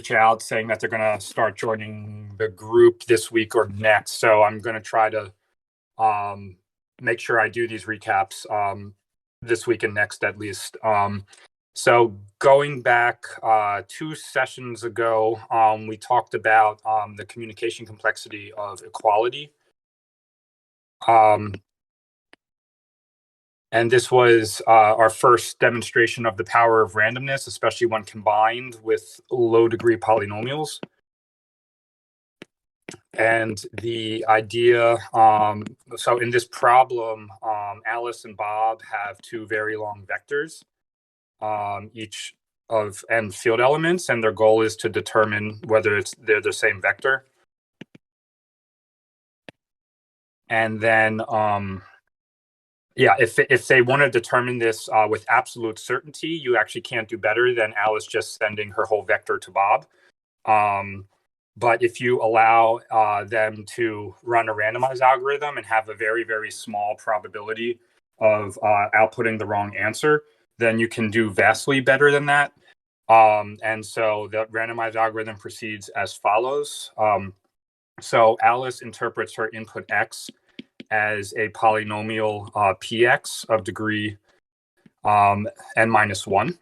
reach out saying that they're going to start joining the group this week or next. So I'm going to try to make sure I do these recaps this week and next at least. So going back 2 sessions ago, we talked about the communication complexity of equality. And this was our first demonstration of the power of randomness, especially when combined with low-degree polynomials. And the idea, so in this problem, Alice and Bob have 2 very long vectors, each of n field elements, and their goal is to determine whether they're the same vector. And then, yeah, if they want to determine this with absolute certainty, you actually can't do better than Alice just sending her whole vector to Bob. But if you allow them to run a randomized algorithm and have a very, very small probability of outputting the wrong answer, then you can do vastly better than that. And so the randomized algorithm proceeds as follows. So Alice interprets her input x as a polynomial px of degree n-1.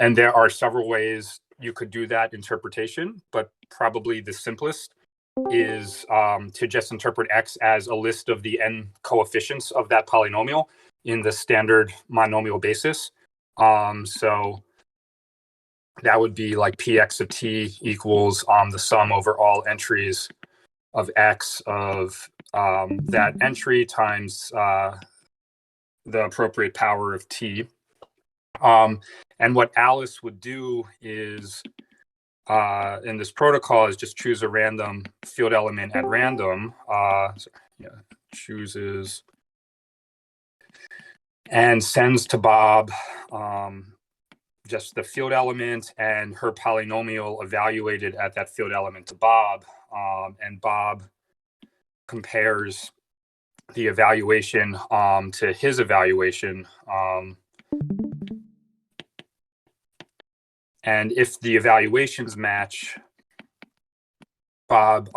And there are several ways you could do that interpretation, but probably the simplest is to just interpret x as a list of the n coefficients of that polynomial in the standard monomial basis. So that would be like px of t equals the sum over all entries of x of that entry times the appropriate power of t. And what Alice would do is, in this protocol, is just choose a random field element at random. Chooses and sends to Bob just the field element and her polynomial evaluated at that field element to Bob. And Bob compares the evaluation to his evaluation. And if the evaluations match, Bob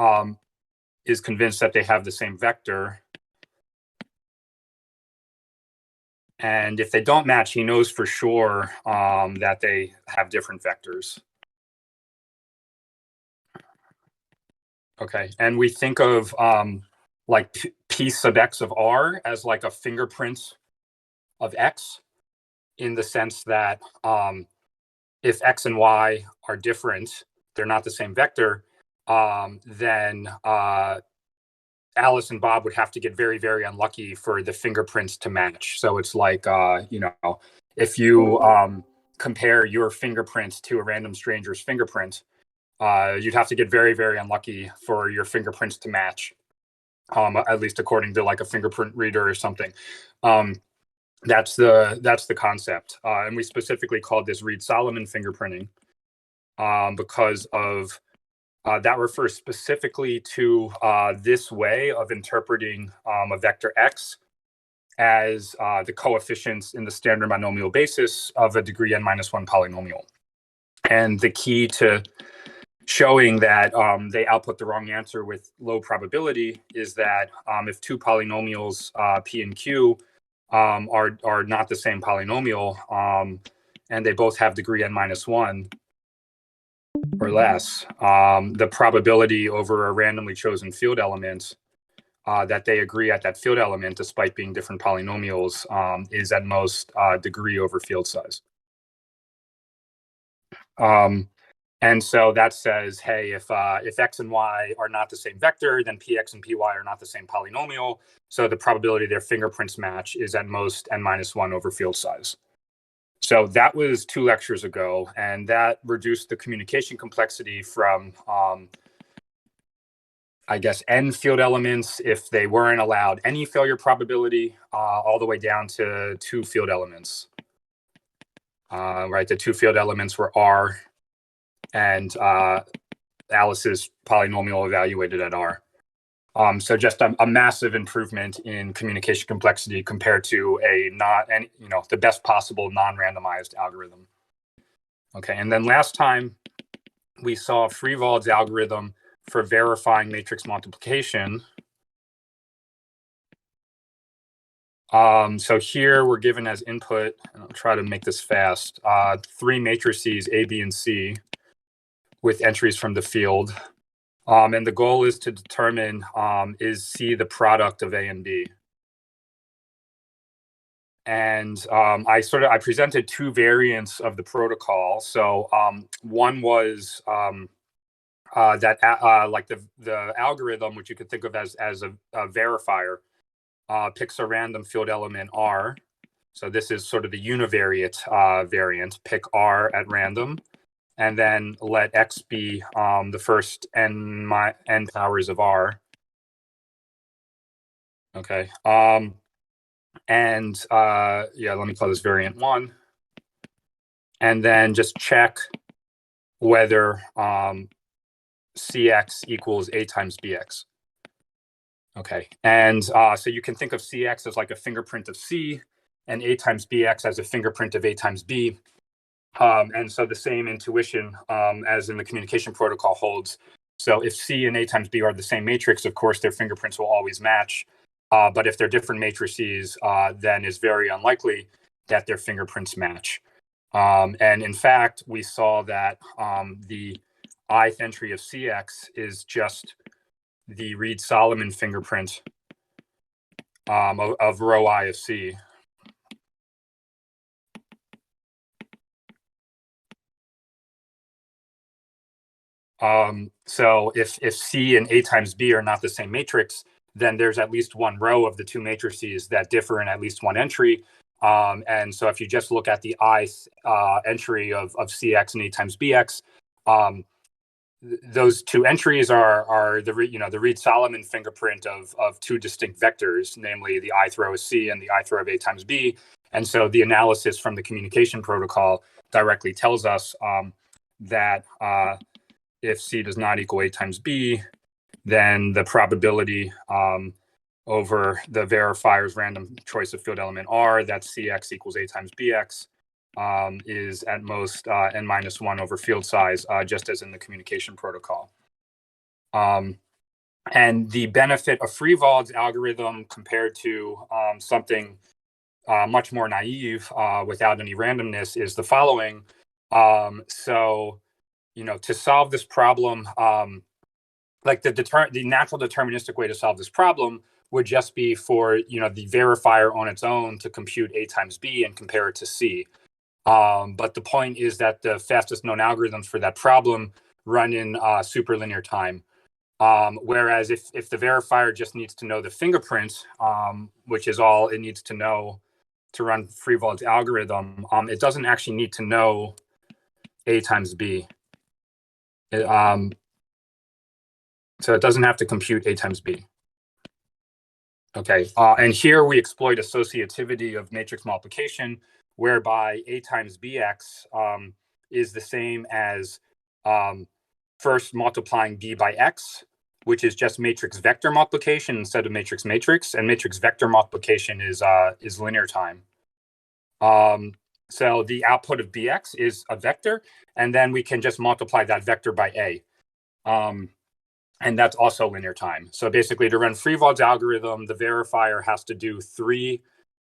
is convinced that they have the same vector. And if they don't match, he knows for sure that they have different vectors. Okay, and we think of like P sub x of r as like a fingerprint of x, in the sense that if x and y are different, they're not the same vector, then Alice and Bob would have to get very, very unlucky for the fingerprints to match. So it's like, if you compare your fingerprint to a random stranger's fingerprint, you'd have to get very, very unlucky for your fingerprints to match, at least according to like a fingerprint reader or something. That's the concept. And we specifically called this Reed-Solomon fingerprinting because of that refers specifically to this way of interpreting a vector x as the coefficients in the standard monomial basis of a degree n-1 polynomial. And the key to showing that they output the wrong answer with low probability is that if 2 polynomials, p and q, are not the same polynomial, and they both have degree n-1 or less, the probability over a randomly chosen field element that they agree at that field element, despite being different polynomials, is at most degree over field size. And so that says, hey, if x and y are not the same vector, then px and py are not the same polynomial. So the probability their fingerprints match is at most n-1 over field size. So that was 2 lectures ago, and that reduced the communication complexity from, I guess, n field elements if they weren't allowed any failure probability, all the way down to 2 field elements. Right, the 2 field elements were r and Alice's polynomial evaluated at r. So just a massive improvement in communication complexity compared to the best possible non-randomized algorithm. Okay, and then last time we saw Frivold's algorithm for verifying matrix multiplication. So here we're given as input, and I'll try to make this fast, 3 matrices, A, B, and C, with entries from the field. And the goal is to determine, is C the product of A and B? And I presented 2 variants of the protocol. So one was that like the algorithm, which you could think of as a verifier, picks a random field element R. So this is sort of the univariate variant. Pick R at random, and then let X be the first n powers of R. Okay. And yeah, let me call this variant 1. And then just check whether CX equals A times BX. Okay. And so you can think of CX as like a fingerprint of C, and A times BX as a fingerprint of A times B. And so the same intuition as in the communication protocol holds. So if C and A times B are the same matrix, of course, their fingerprints will always match. But if they're different matrices, then it's very unlikely that their fingerprints match. And in fact, we saw that the ith entry of CX is just the Reed-Solomon fingerprint of row I of C. So if C and A times B are not the same matrix, then there's at least one row of the 2 matrices that differ in at least one entry. And so if you just look at the ith entry of CX and A times BX, those 2 entries are the Reed-Solomon fingerprint of 2 distinct vectors, namely the ith row of C and the ith row of A times B. And so the analysis from the communication protocol directly tells us that if C does not equal A times B, then the probability over the verifier's random choice of field element R that CX equals A times BX is at most n minus 1 over field size, just as in the communication protocol. And the benefit of Frivold's algorithm compared to something much more naive without any randomness is the following. So, to solve this problem, like the natural deterministic way to solve this problem would just be for the verifier on its own to compute A times B and compare it to C. But the point is that the fastest known algorithms for that problem run in superlinear time. Whereas if the verifier just needs to know the fingerprint, which is all it needs to know to run Frivold's algorithm, it doesn't actually need to know A times B. So it doesn't have to compute A times B. Okay, and here we exploit associativity of matrix multiplication, whereby A times BX is the same as first multiplying B by X, which is just matrix vector multiplication instead of matrix matrix, and matrix vector multiplication is linear time. So the output of BX is a vector, and then we can just multiply that vector by A. And that's also linear time. So basically, to run Frivold's algorithm, the verifier has to do 3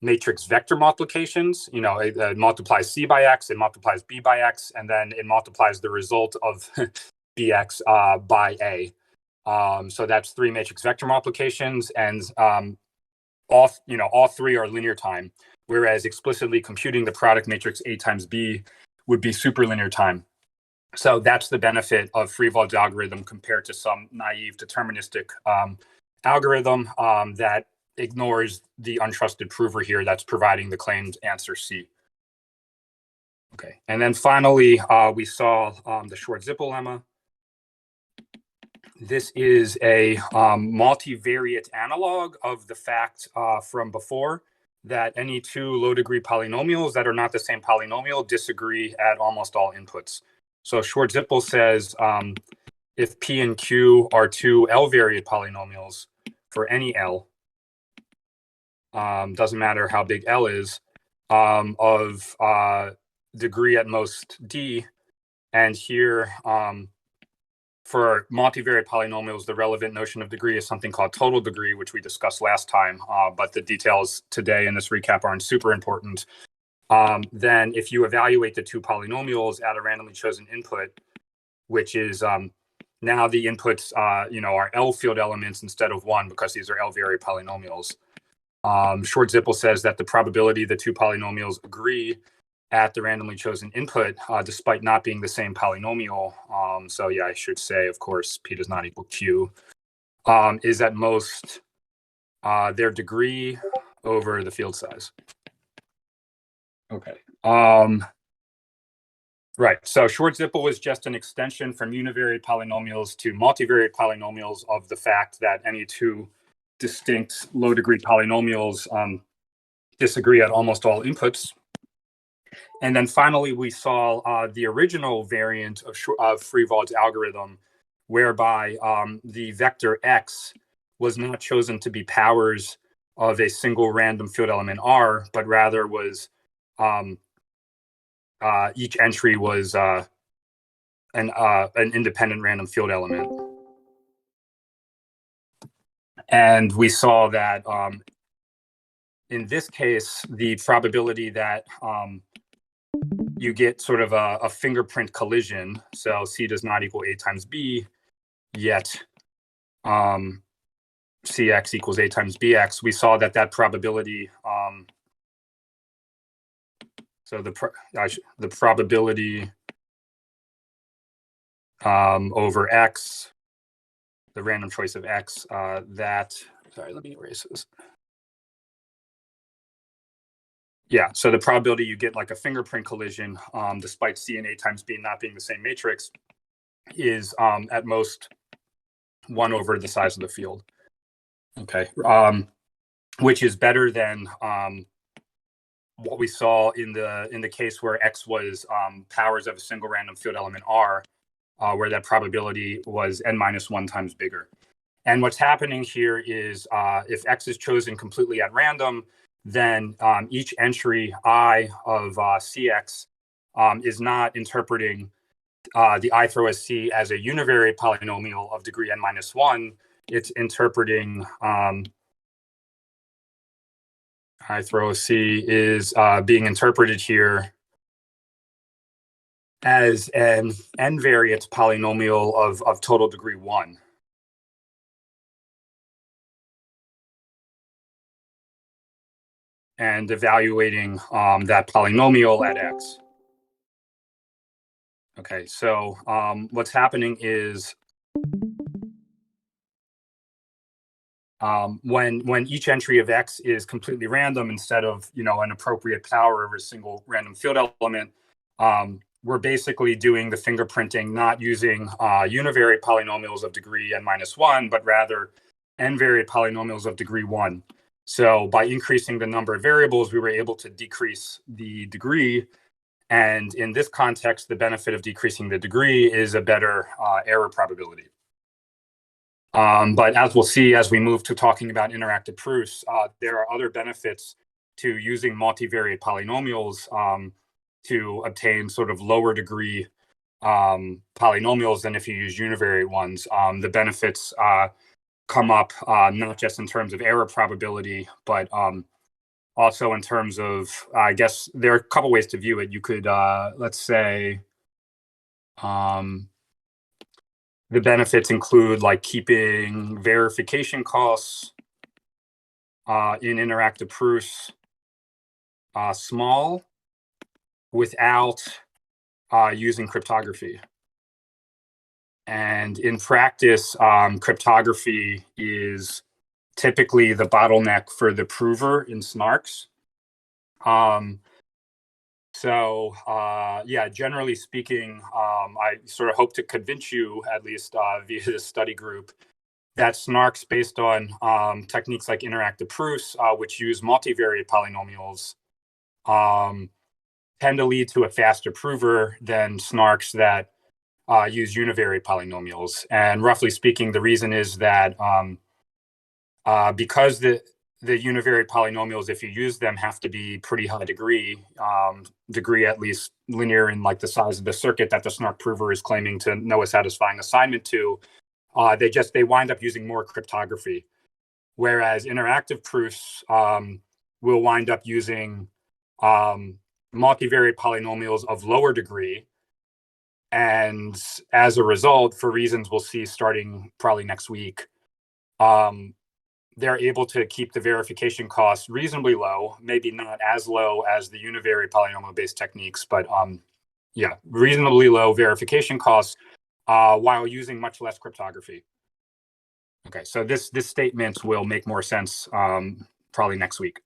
matrix vector multiplications. It multiplies C by X, it multiplies B by X, and then it multiplies the result of BX by A. So that's 3 matrix vector multiplications, and all 3 are linear time. Whereas explicitly computing the product matrix A times B would be superlinear time. So that's the benefit of Frivold's algorithm compared to some naive deterministic algorithm that ignores the untrusted prover here that's providing the claimed answer C. Okay, and then finally, we saw the Schwarz-Zippel lemma. This is a multivariate analog of the fact from before that any 2 low-degree polynomials that are not the same polynomial disagree at almost all inputs. So Schwarz-Zippel says if P and Q are 2 L-variate polynomials for any L, doesn't matter how big L is, of degree at most D, and here for multivariate polynomials, the relevant notion of degree is something called total degree, which we discussed last time, but the details today in this recap aren't super important. Then if you evaluate the two polynomials at a randomly chosen input, which is now the inputs are L field elements instead of one, because these are L-variate polynomials. Short-Zippel says that the probability the two polynomials agree at the randomly chosen input, despite not being the same polynomial, so yeah, I should say, of course, P does not equal Q, is at most their degree over the field size. Okay. Right. So Short-Zippel was just an extension from univariate polynomials to multivariate polynomials of the fact that any two distinct low-degree polynomials disagree at almost all inputs. And then finally, we saw the original variant of Frivold's algorithm, whereby the vector x was not chosen to be powers of a single random field element R, but rather was each entry was an independent random field element. And we saw that in this case, the probability that you get sort of a fingerprint collision, so C does not equal A times B, yet CX equals A times BX, we saw that probability, so the probability over X, the random choice of X, sorry, let me erase this. Yeah, so the probability you get like a fingerprint collision, despite C and A times B not being the same matrix, is at most 1 over the size of the field. Okay, which is better than what we saw in the case where X was powers of a single random field element R, where that probability was n-1 times bigger. And what's happening here is if X is chosen completely at random, then each entry I of CX is not interpreting the I throw as C as a univariate polynomial of degree n-1. It's interpreting I throw C is being interpreted here as an n-variate polynomial of total degree 1. And evaluating that polynomial at X. Okay, so what's happening is when each entry of X is completely random instead of an appropriate power over a single random field element, we're basically doing the fingerprinting not using univariate polynomials of degree n-1, but rather n-variate polynomials of degree 1. So by increasing the number of variables, we were able to decrease the degree. And in this context, the benefit of decreasing the degree is a better error probability. But as we'll see, as we move to talking about interactive proofs, there are other benefits to using multivariate polynomials to obtain sort of lower degree polynomials than if you use univariate ones. The benefits come up not just in terms of error probability, but also in terms of, I guess there are a couple ways to view it. You could, let's say, the benefits include like keeping verification costs in interactive proofs small without using cryptography. And in practice, cryptography is typically the bottleneck for the prover in SNARKs. Yeah, generally speaking, I sort of hope to convince you, at least via this study group, that SNARKs based on techniques like interactive proofs, which use multivariate polynomials, tend to lead to a faster prover than SNARKs that use univariate polynomials. And roughly speaking, the reason is that because the univariate polynomials, if you use them, have to be pretty high degree, degree at least linear in like the size of the circuit that the snark prover is claiming to know a satisfying assignment to. They wind up using more cryptography, whereas interactive proofs will wind up using multivariate polynomials of lower degree. And as a result, for reasons we'll see starting probably next week, they're able to keep the verification costs reasonably low, maybe not as low as the univariate polynomial-based techniques, but yeah, reasonably low verification costs while using much less cryptography. Okay, so this statement will make more sense probably next week.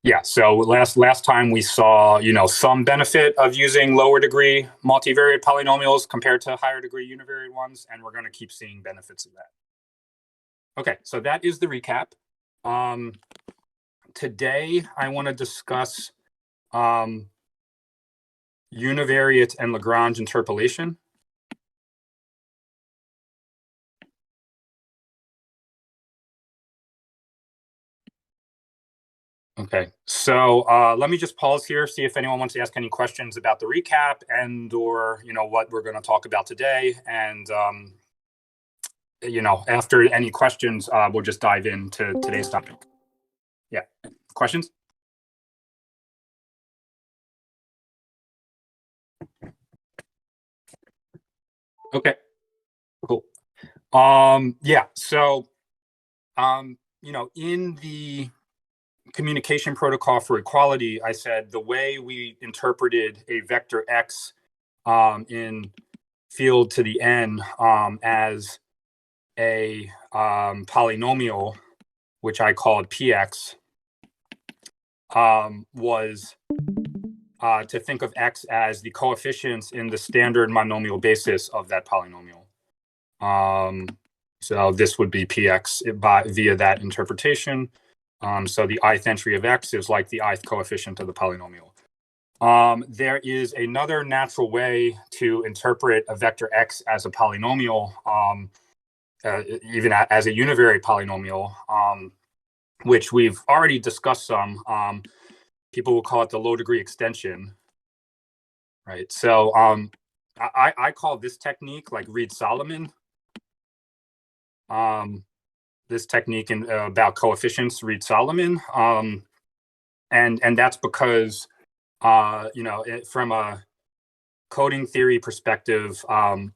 Yeah, so last time we saw, some benefit of using lower degree multivariate polynomials compared to higher degree univariate ones, and we're going to keep seeing benefits of that. Okay, so that is the recap. Today, I want to discuss univariate and Lagrange interpolation. Okay, so let me just pause here, see if anyone wants to ask any questions about the recap and or, what we're going to talk about today. And, after any questions, we'll just dive into today's topic. Yeah, questions? Okay, cool. Yeah, so, in the communication protocol for equality, I said the way we interpreted a vector x in field to the n as a polynomial, which I called px, was to think of x as the coefficients in the standard monomial basis of that polynomial. So this would be px via that interpretation. So the ith entry of x is like the ith coefficient of the polynomial. There is another natural way to interpret a vector x as a polynomial, even as a univariate polynomial, which we've already discussed some. People will call it the low degree extension, right? So I call this technique like Reed-Solomon. This technique about coefficients, Reed-Solomon, and that's because from a coding theory perspective,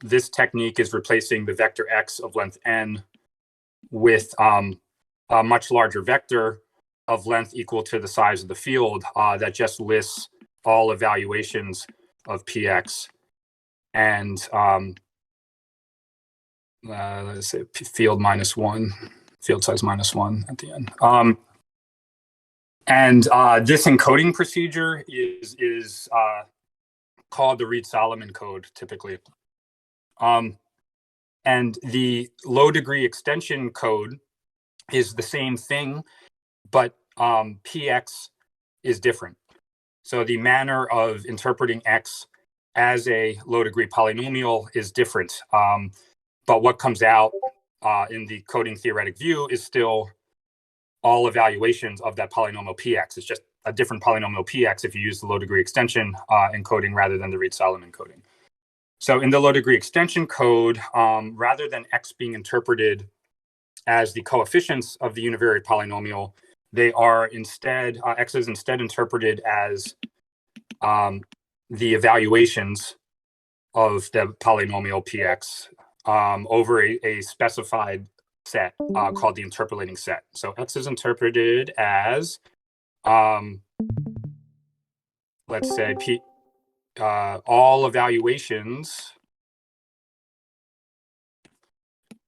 this technique is replacing the vector x of length n with a much larger vector of length equal to the size of the field that just lists all evaluations of px, and let's say field -1, field size -1 at the end. And this encoding procedure is called the Reed-Solomon code typically. And the low degree extension code is the same thing, but px is different. So the manner of interpreting x as a low degree polynomial is different. But what comes out in the coding theoretic view is still all evaluations of that polynomial px. It's just a different polynomial px if you use the low degree extension encoding rather than the Reed-Solomon coding. So in the low degree extension code, rather than x being interpreted as the coefficients of the univariate polynomial, they are instead, x is instead interpreted as the evaluations of the polynomial px over a specified set called the interpolating set. So x is interpreted as, let's say, all evaluations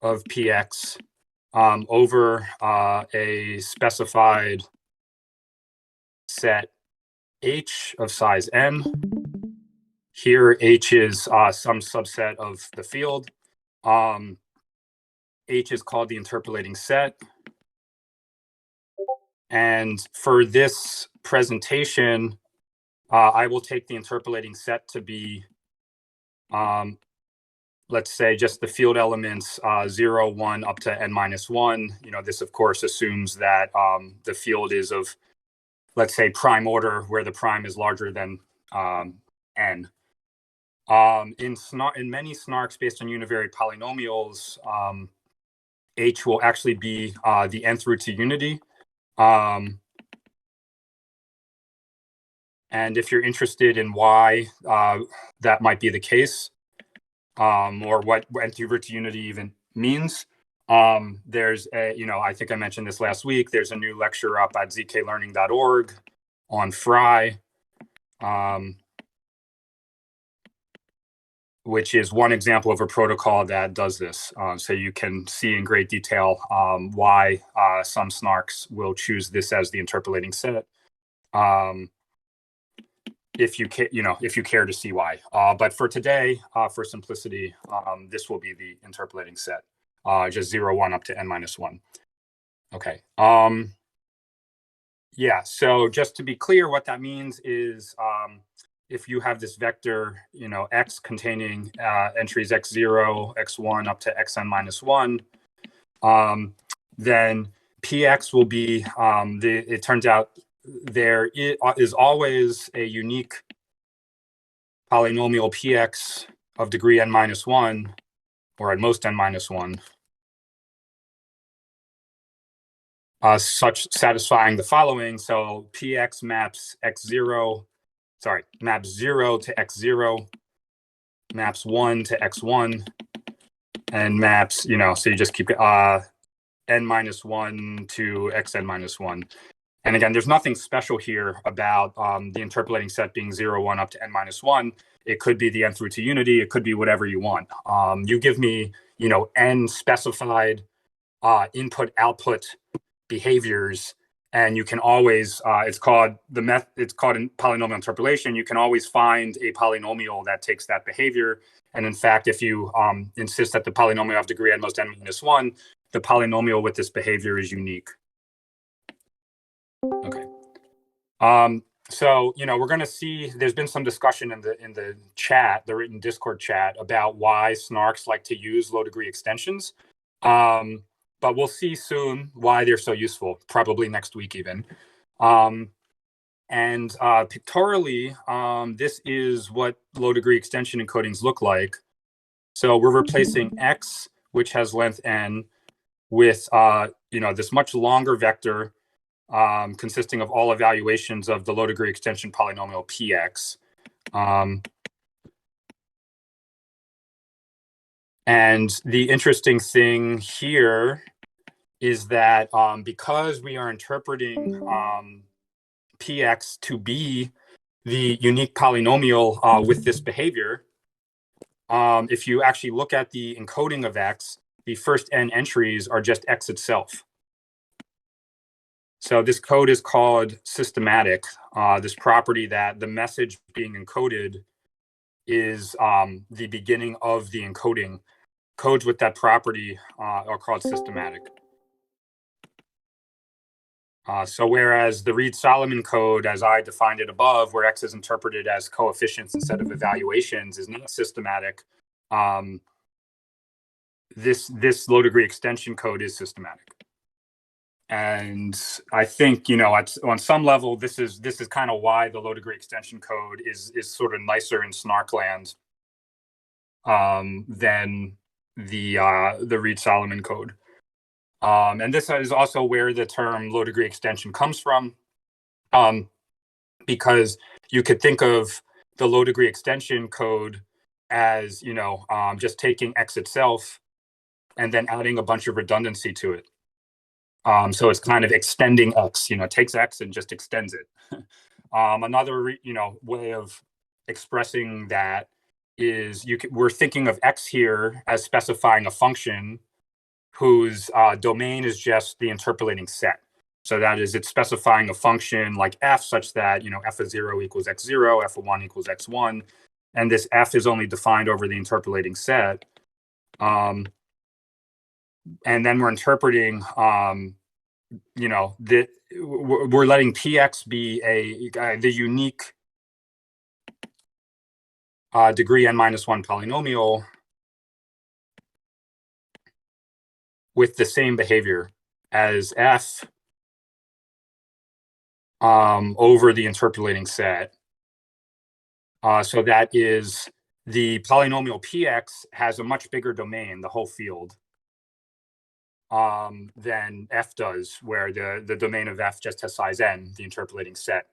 of px over a specified set h of size n. Here, h is some subset of the field. H is called the interpolating set. And for this presentation, I will take the interpolating set to be let's say just the field elements 0, 1 up to n minus 1. This of course assumes that the field is of, let's say, prime order, where the prime is larger than n. In many snarks based on univariate polynomials, H will actually be the nth root to unity. And if you're interested in why that might be the case, or what nth root to unity even means, there's I think I mentioned this last week, there's a new lecture up at zklearning.org on Fry, which is one example of a protocol that does this. So you can see in great detail why some snarks will choose this as the interpolating set. If you care to see why. But for today, for simplicity, this will be the interpolating set, just 0, 1 up to n minus 1. Okay. Yeah, so just to be clear, what that means is if you have this vector, x containing entries x0, x1 up to xn minus 1, then px will be, it turns out there is always a unique polynomial px of degree n minus 1, or at most n minus 1, such satisfying the following. So px maps maps 0 to x0, maps 1 to x1, and maps, so you just keep n minus 1 to xn minus 1. And again, there's nothing special here about the interpolating set being 0, 1 up to n minus 1. It could be the nth root to unity. It could be whatever you want. You give me, n specified input-output behaviors, and you can always, it's called in polynomial interpolation, you can always find a polynomial that takes that behavior. And in fact, if you insist that the polynomial of degree n most n minus 1, the polynomial with this behavior is unique. Okay. So, we're going to see, there's been some discussion in the chat, the written Discord chat, about why snarks like to use low degree extensions. But we'll see soon why they're so useful, probably next week even. And pictorially, this is what low degree extension encodings look like. So we're replacing x, which has length n, with this much longer vector consisting of all evaluations of the low degree extension polynomial px. And the interesting thing here is that because we are interpreting px to be the unique polynomial with this behavior, if you actually look at the encoding of x, the first n entries are just x itself. So this code is called systematic, this property that the message being encoded is the beginning of the encoding. Codes with that property are called systematic. So whereas the Reed-Solomon code, as I defined it above, where x is interpreted as coefficients instead of evaluations, is not systematic, this low degree extension code is systematic. And I think, on some level, this is kind of why the low degree extension code is sort of nicer in snark land than the Reed-Solomon code. And this is also where the term low degree extension comes from, because you could think of the low degree extension code as, just taking x itself and then adding a bunch of redundancy to it. So it's kind of extending x, takes x and just extends it. Another, way of expressing that is we're thinking of x here as specifying a function whose domain is just the interpolating set. So that is, it's specifying a function like f such that, f of 0 equals x0, f of 1 equals x1. And this f is only defined over the interpolating set. And then we're interpreting, we're letting px be the unique degree n minus 1 polynomial with the same behavior as f over the interpolating set. So that is the polynomial px has a much bigger domain, the whole field, than f does, where the domain of f just has size n, the interpolating set.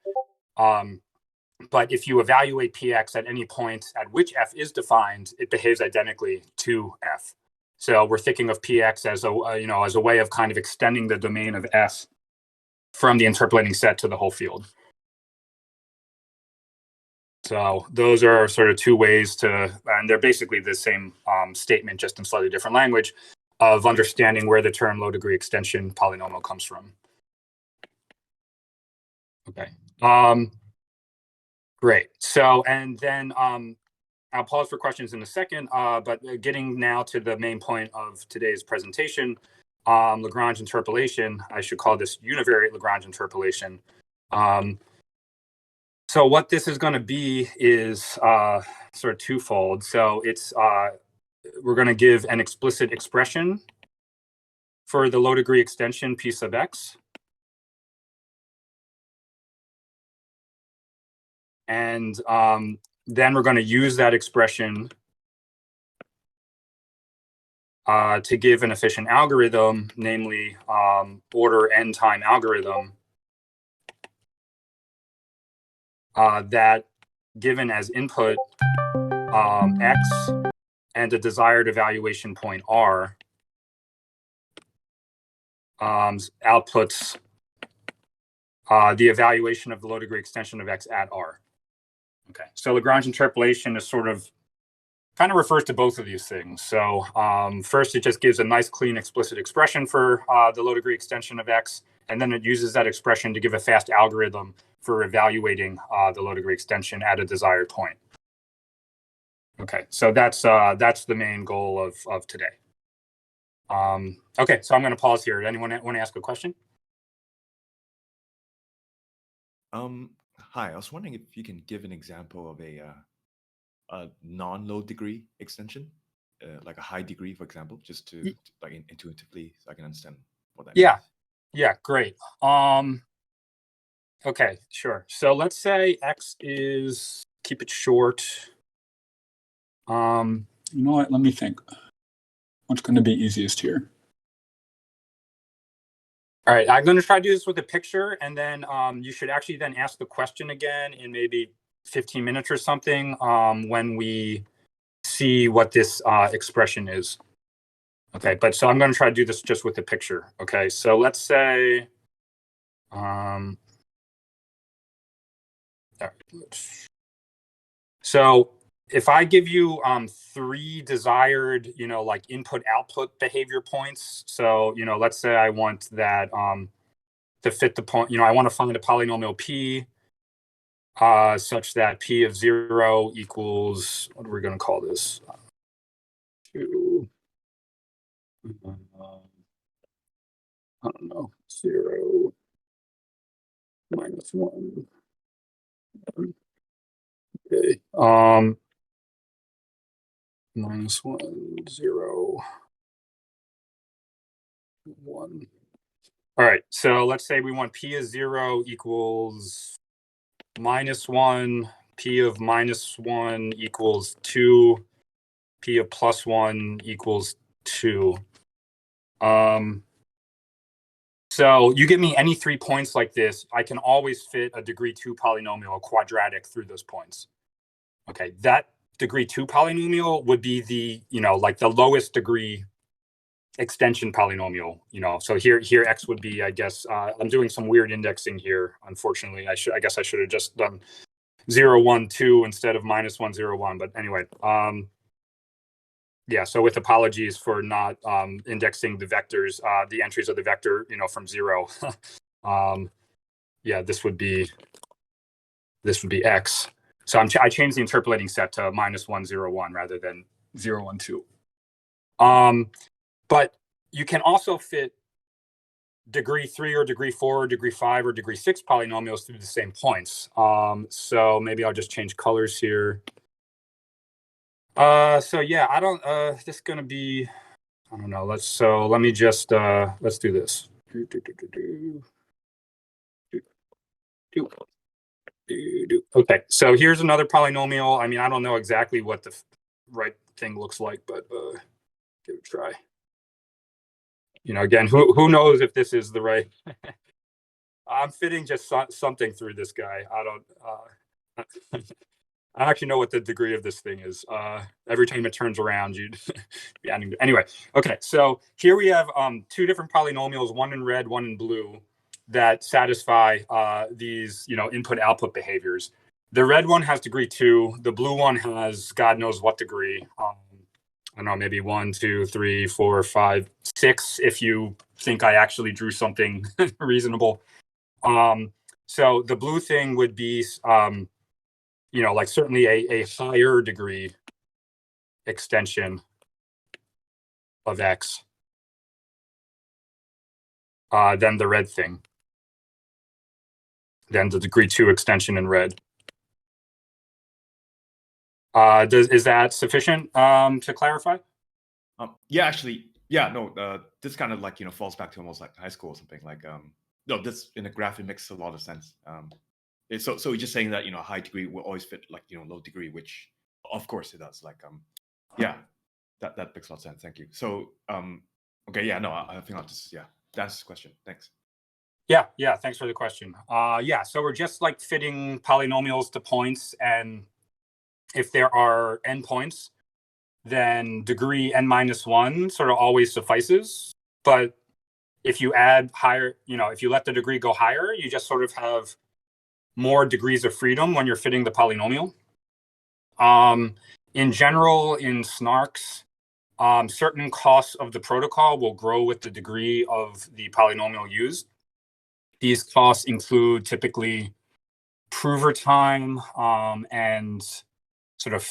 But if you evaluate px at any point at which f is defined, it behaves identically to f. So we're thinking of px as as a way of kind of extending the domain of f from the interpolating set to the whole field. So those are sort of two ways to, and they're basically the same statement, just in slightly different language, of understanding where the term low degree extension polynomial comes from. Okay. Great. So, and then I'll pause for questions in a second, but getting now to the main point of today's presentation, Lagrange interpolation. I should call this univariate Lagrange interpolation. So what this is going to be is sort of twofold. So it's we're going to give an explicit expression for the low degree extension p sub x. And then we're going to use that expression to give an efficient algorithm, namely order n time algorithm, that given as input x and a desired evaluation point r, outputs the evaluation of the low degree extension of x at r. Okay, so Lagrange interpolation is sort of kind of refers to both of these things. So first, it just gives a nice, clean, explicit expression for the low degree extension of x, and then it uses that expression to give a fast algorithm for evaluating the low degree extension at a desired point. Okay, so that's the main goal of today. Okay, so I'm going to pause here. Anyone want to ask a question? Hi, I was wondering if you can give an example of a non-low degree extension, like a high degree, for example, just to like intuitively, so I can understand what that means. Yeah, great. Okay, sure. So let's say x is, keep it short. You know what? Let me think. What's going to be easiest here? All right, I'm going to try to do this with a picture, and then you should actually then ask the question again in maybe 15 minutes or something when we see what this expression is. Okay, but so I'm going to try to do this just with a picture. Okay, so let's say, so if I give you 3 desired, like input-output behavior points. So, let's say I want that to fit the point, I want to find a polynomial p such that p of 0 equals, what are we going to call this? 2, I don't know, 0, minus 1. Okay. Minus 1, 0, 1. All right, so let's say we want p of 0 equals minus 1, p of minus 1 equals 2, p of plus 1 equals 2. So you give me any 3 points like this, I can always fit a degree 2 polynomial, a quadratic, through those points. Okay, that degree 2 polynomial would be the, like the lowest degree extension polynomial, so here x would be, I guess, I'm doing some weird indexing here, unfortunately. I guess I should have just done 0, 1, 2 instead of minus 1, 0, 1, but anyway, yeah, so with apologies for not indexing the vectors, the entries of the vector, from 0. Yeah, this would be x. So I changed the interpolating set to minus 1, 0, 1 rather than 0, 1, 2. But you can also fit degree 3 or degree 4 or degree 5 or degree 6 polynomials through the same points. So maybe I'll just change colors here. So yeah, this is going to be, I don't know. Let me just let's do this. Okay, so here's another polynomial. I mean, I don't know exactly what the right thing looks like, but give it a try. Again, who knows if this is the right? I'm fitting just something through this guy. I don't. I actually know what the degree of this thing is. Every time it turns around, you'd be adding. Anyway, okay. So here we have two different polynomials, one in red, one in blue, that satisfy these input-output behaviors. The red one has degree 2. The blue one has God knows what degree. I don't know, maybe 1, 2, 3, 4, 5, 6. If you think I actually drew something reasonable. So the blue thing would be. Like certainly a higher degree extension of X than the red thing, than the degree 2 extension in red. Is that sufficient to clarify? Yeah, actually, yeah, no, this kind of like, falls back to almost like high school or something like, no, this in a graph, it makes a lot of sense. So you're just saying that, high degree will always fit like, low degree, which of course it does. Like, yeah, that makes a lot of sense. Thank you. So, okay, yeah, no, I think I'll just, that's the question. Thanks. Yeah, thanks for the question. So we're just like fitting polynomials to points, and if there are n points, then degree n-1 sort of always suffices. But if you add higher, if you let the degree go higher, you just sort of have more degrees of freedom when you're fitting the polynomial. In general, in SNARKs, certain costs of the protocol will grow with the degree of the polynomial used. These costs include typically prover time and sort of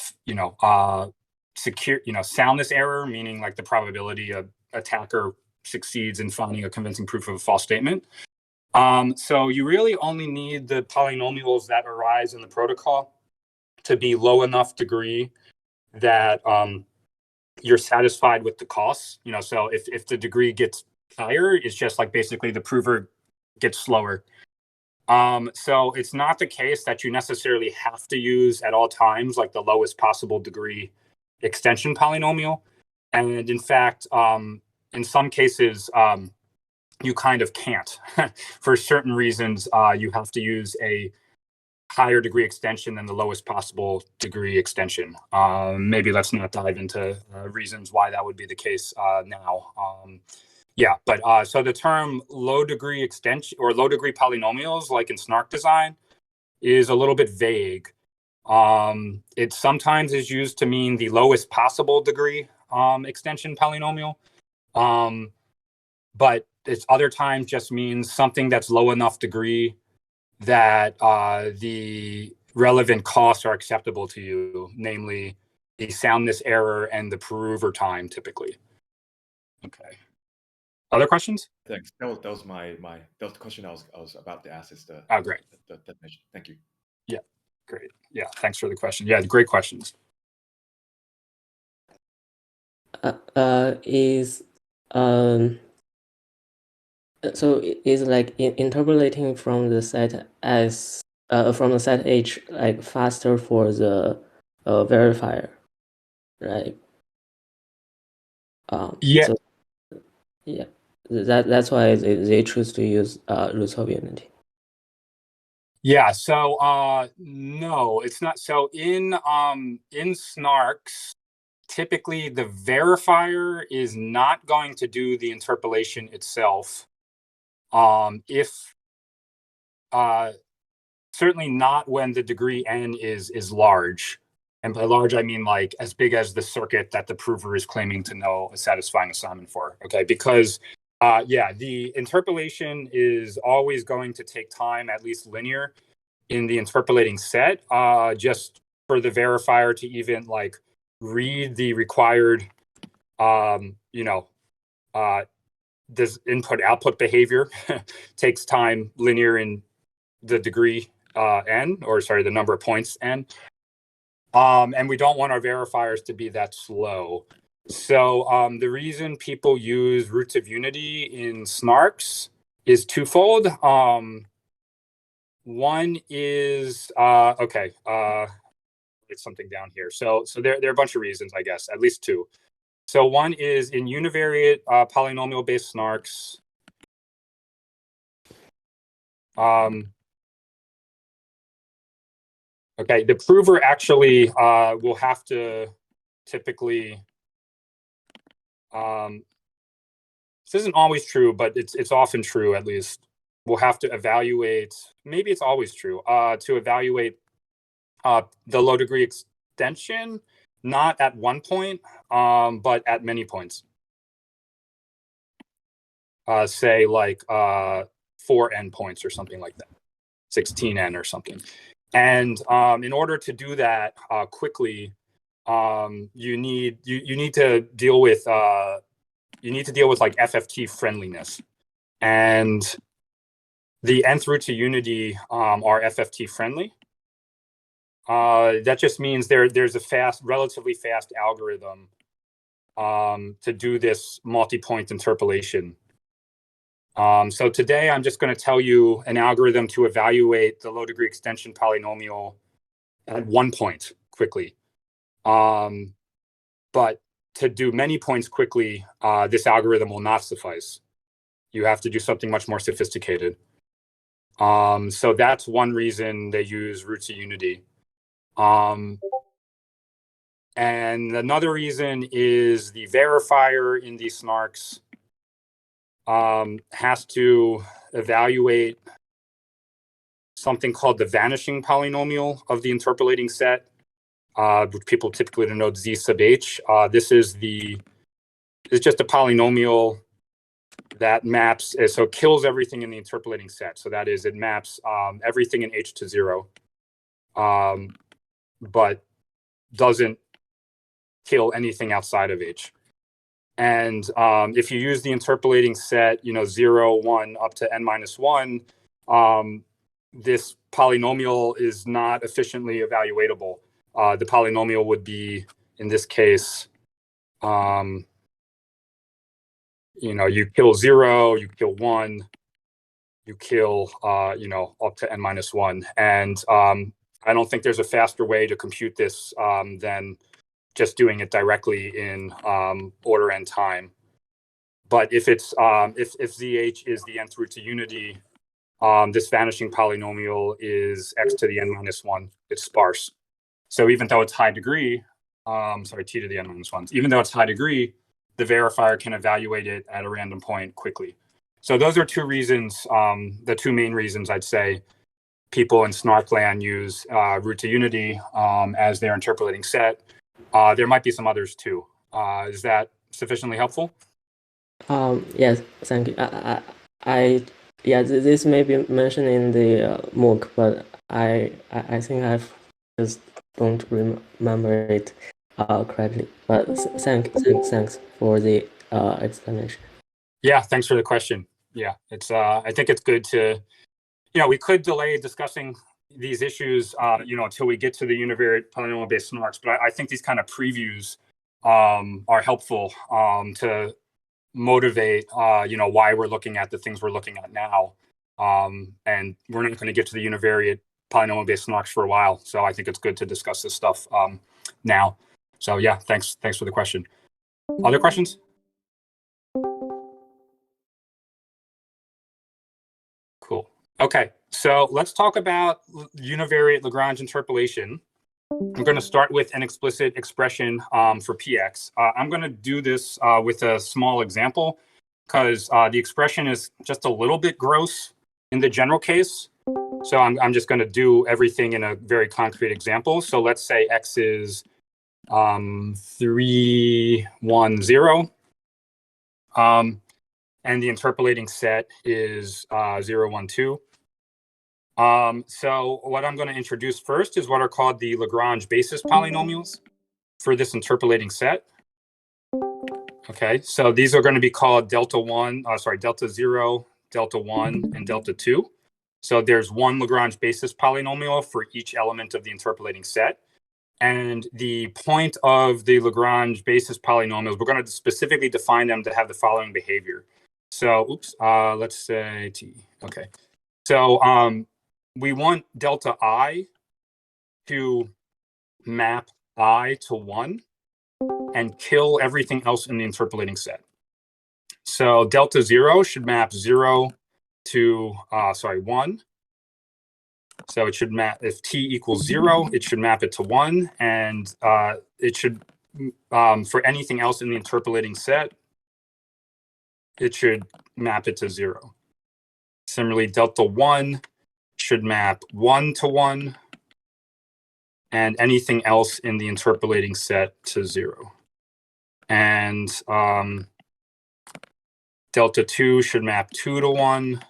secure soundness error, meaning like the probability a attacker succeeds in finding a convincing proof of a false statement. So you really only need the polynomials that arise in the protocol to be low enough degree that you're satisfied with the costs. So if the degree gets higher, it's just like basically the prover gets slower. So it's not the case that you necessarily have to use at all times like the lowest possible degree extension polynomial. And in fact, in some cases, you kind of can't. For certain reasons, you have to use a higher degree extension than the lowest possible degree extension. Maybe let's not dive into reasons why that would be the case now. But so the term low degree extension or low degree polynomials, like in SNARK design, is a little bit vague. It sometimes is used to mean the lowest possible degree extension polynomial. But it's other times just means something that's low enough degree that the relevant costs are acceptable to you, namely the soundness error and the prover time typically. Okay. Other questions? Thanks. That was that was the question I was about to ask. Is the great. The definition. Thank you. Yeah, great. Yeah, thanks for the question. Yeah, great questions. So is like interpolating from the set S from the set H like faster for the verifier, right? Yeah. So, yeah, that's why they choose to use roots of unity. Yeah. So no, it's not. So in SNARKs, typically the verifier is not going to do the interpolation itself. If certainly not when the degree n is large, and by large I mean like as big as the circuit that the prover is claiming to know a satisfying assignment for. Okay, because the interpolation is always going to take time, at least linear, in the interpolating set, just for the verifier to even like read the required, this input output behavior takes time linear in the degree n, or sorry, the number of points n. And we don't want our verifiers to be that slow. So the reason people use roots of unity in snarks is twofold. One is okay. It's something down here. So there are a bunch of reasons, I guess, at least two. So one is in univariate polynomial-based snarks. Okay, the prover actually will have to typically. This isn't always true, but it's often true at least. We'll have to evaluate. Maybe it's always true to evaluate the low degree extension, not at one point, but at many points. Say like 4n points or something like that, 16n or something. And in order to do that quickly, you need to deal with like FFT friendliness, and the nth root to unity are FFT friendly. That just means there's a relatively fast algorithm to do this multi-point interpolation. So today I'm just going to tell you an algorithm to evaluate the low degree extension polynomial at one point quickly. But to do many points quickly, this algorithm will not suffice. You have to do something much more sophisticated. So that's one reason they use roots of unity. And another reason is the verifier in these snarks has to evaluate something called the vanishing polynomial of the interpolating set, which people typically denote z sub h. This is just a polynomial that maps, so it kills everything in the interpolating set. So that is, it maps everything in h to 0, but doesn't kill anything outside of h. And if you use the interpolating set, 0, 1 up to n minus 1, this polynomial is not efficiently evaluatable. The polynomial would be, in this case, you kill 0, you kill 1, you kill, up to n minus 1. And I don't think there's a faster way to compute this than just doing it directly in order n time. But if it's if ZH is the nth root to unity, this vanishing polynomial is x to the n minus 1. It's sparse. So even though it's high degree, t to the n minus 1, even though it's high degree, the verifier can evaluate it at a random point quickly. So those are two reasons, the two main reasons I'd say people in snarkland use root to unity as their interpolating set. There might be some others too. Is that sufficiently helpful? Yes, thank you. This may be mentioned in the MOOC, but I think I just don't remember it correctly. But thanks for the explanation. Yeah, thanks for the question. Yeah, it's I think it's good to, we could delay discussing these issues, until we get to the univariate polynomial-based snarks. But I think these kind of previews are helpful to motivate, why we're looking at the things we're looking at now. And we're not going to get to the univariate polynomial-based snarks for a while. So I think it's good to discuss this stuff now. So yeah, thanks for the question. Other questions? Cool. Okay, so let's talk about univariate Lagrange interpolation. I'm going to start with an explicit expression for px. I'm going to do this with a small example because the expression is just a little bit gross in the general case. So I'm just going to do everything in a very concrete example. So let's say x is 3, 1, 0. And the interpolating set is 0, 1, 2. So what I'm going to introduce first is what are called the Lagrange basis polynomials for this interpolating set. Okay, so these are going to be called delta 0, delta 1, and delta 2. So there's one Lagrange basis polynomial for each element of the interpolating set. And the point of the Lagrange basis polynomials, we're going to specifically define them to have the following behavior. So, let's say t. Okay. So we want delta I to map I to 1 and kill everything else in the interpolating set. So delta 0 should map 0 to, 1. So it should map, if t equals 0, it should map it to 1. And it should, for anything else in the interpolating set, it should map it to 0. Similarly, delta 1 should map 1 to 1. And anything else in the interpolating set to 0. And delta 2 should map 2 to 1.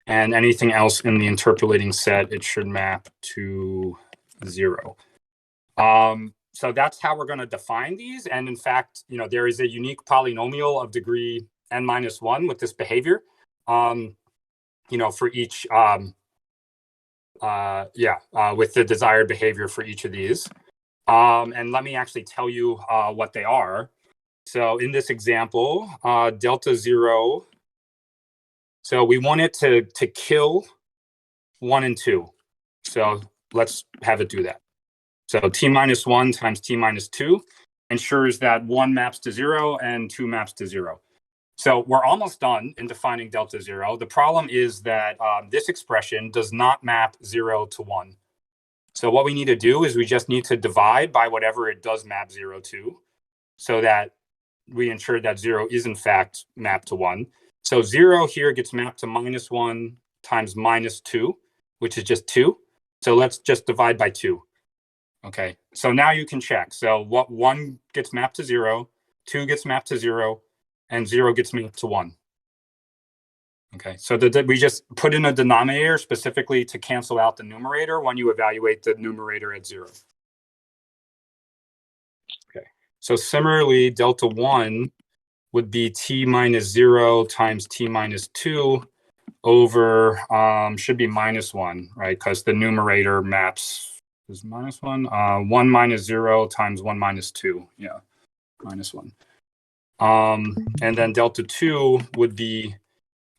And anything else in the interpolating set, it should map to 0. So that's how we're going to define these. And in fact, there is a unique polynomial of degree n-1 with this behavior, for each, with the desired behavior for each of these. And let me actually tell you what they are. So in this example, delta 0, so we want it to kill 1 and 2. So let's have it do that. So t-1 times t-2 ensures that 1 maps to 0 and 2 maps to 0. So we're almost done in defining delta 0. The problem is that this expression does not map 0 to 1. So what we need to do is we just need to divide by whatever it does map 0 to, so that we ensure that 0 is in fact mapped to 1. So 0 here gets mapped to -1 times -2, which is just 2. So let's just divide by 2. Okay, so now you can check. So what 1 gets mapped to 0, 2 gets mapped to 0, and 0 gets mapped to 1. Okay, so we just put in a denominator specifically to cancel out the numerator when you evaluate the numerator at 0. Okay, so similarly, delta 1 would be t-0 times t-2 over, should be -1, right? Because the numerator maps is -1, 1 minus 0 times 1 minus 2, yeah, -1. And then delta 2 would be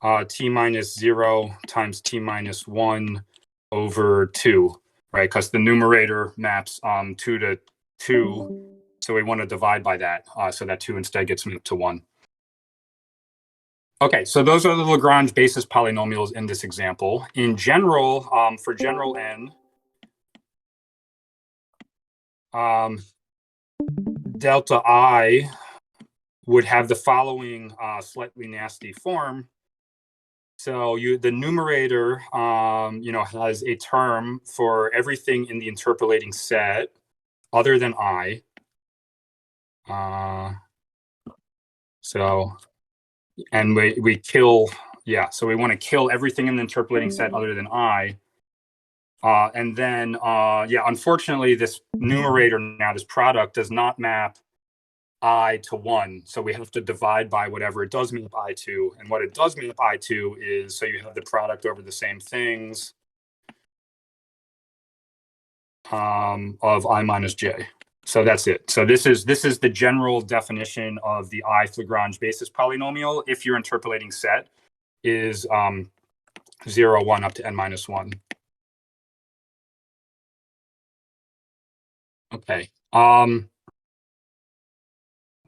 t-0 times t-1 over 2, right? Because the numerator maps 2 to 2, so we want to divide by that, so that 2 instead gets mapped to 1. Okay, so those are the Lagrange basis polynomials in this example. In general, for general n, delta I would have the following slightly nasty form. So the numerator, has a term for everything in the interpolating set other than I. And we kill, so we want to kill everything in the interpolating set other than I. And then, unfortunately, this numerator now, this product does not map I to 1. So we have to divide by whatever it does map I to. And what it does map I to is, so you have the product over the same things of I minus j. So that's it. So this is the general definition of the ith Lagrange basis polynomial if your interpolating set is 0, 1 up to n-1. Okay.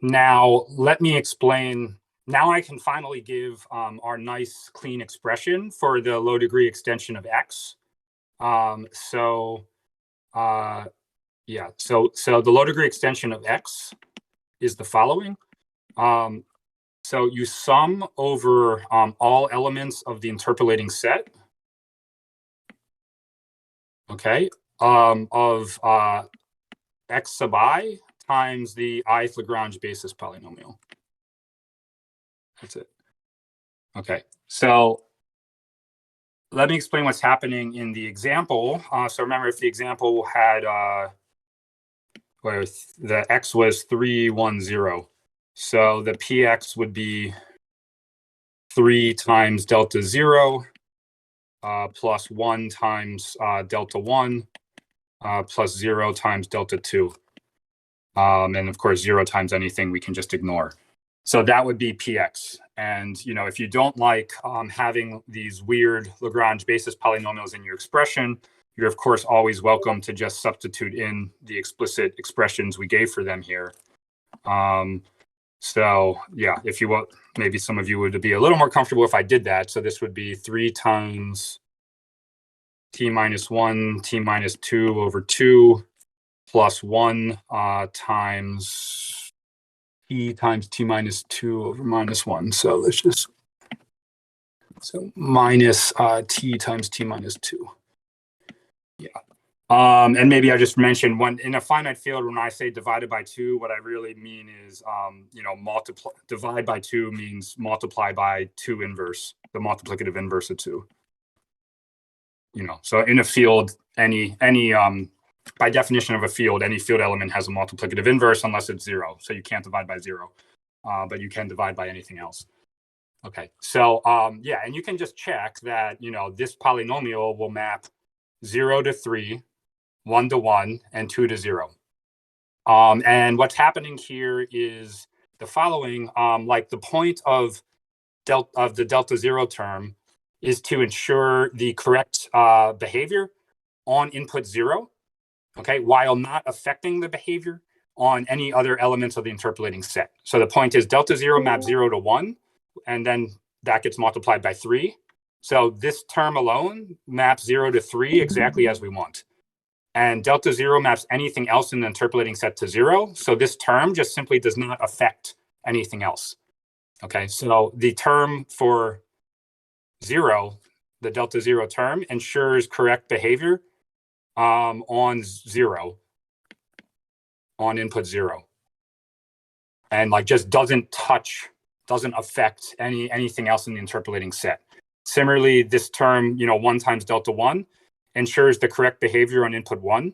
Now let me explain. Now I can finally give our nice clean expression for the low degree extension of X. So the low degree extension of X is the following. So you sum over all elements of the interpolating set, okay, of X sub I times the ith Lagrange basis polynomial. That's it. Okay, so let me explain what's happening in the example. So remember, if the example had where the X was 3, 1, 0, so the PX would be 3 times delta 0 plus 1 times delta 1 plus 0 times delta 2. And of course, 0 times anything we can just ignore. So that would be px. And if you don't like having these weird Lagrange basis polynomials in your expression, you're of course always welcome to just substitute in the explicit expressions we gave for them here. So yeah, if you want, maybe some of you would be a little more comfortable if I did that. So this would be 3 times t minus 1, t minus 2 over 2 plus 1 times t times t minus 2 over minus 1. So let's just, so minus t times t minus 2. Yeah. And maybe I just mentioned, when in a finite field, when I say divided by 2, what I really mean is, divide by 2 means multiply by 2 inverse, the multiplicative inverse of 2. So in a field, any by definition of a field, any field element has a multiplicative inverse unless it's 0. So you can't divide by 0, but you can divide by anything else. Okay, so yeah, and you can just check that this polynomial will map 0 to 3, 1 to 1, and 2 to 0. And what's happening here is the following: like the point of the delta 0 term is to ensure the correct behavior on input 0, okay, while not affecting the behavior on any other elements of the interpolating set. So the point is delta 0 maps 0 to 1, and then that gets multiplied by 3. So this term alone maps 0 to 3 exactly as we want. And delta 0 maps anything else in the interpolating set to 0. So this term just simply does not affect anything else. Okay, so the term for 0, the delta 0 term, ensures correct behavior on 0, on input 0. And like just doesn't affect anything else in the interpolating set. Similarly, this term, 1 times delta 1 ensures the correct behavior on input 1,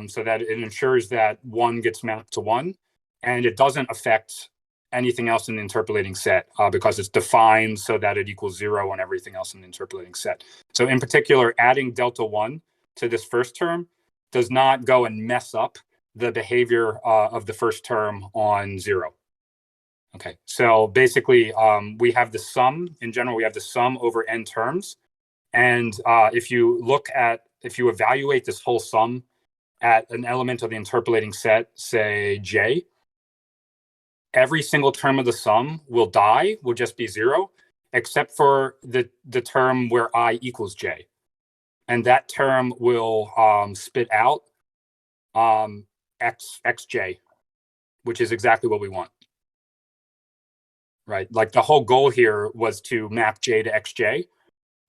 so that it ensures that 1 gets mapped to 1, and it doesn't affect anything else in the interpolating set because it's defined so that it equals 0 on everything else in the interpolating set. So in particular, adding delta 1 to this first term does not go and mess up the behavior of the first term on 0. Okay, so basically we have the sum, in general, we have the sum over n terms. And if you evaluate this whole sum at an element of the interpolating set, say j, every single term of the sum will just be 0, except for the term where I equals j. And that term will spit out xj, which is exactly what we want. Right, like the whole goal here was to map j to xj,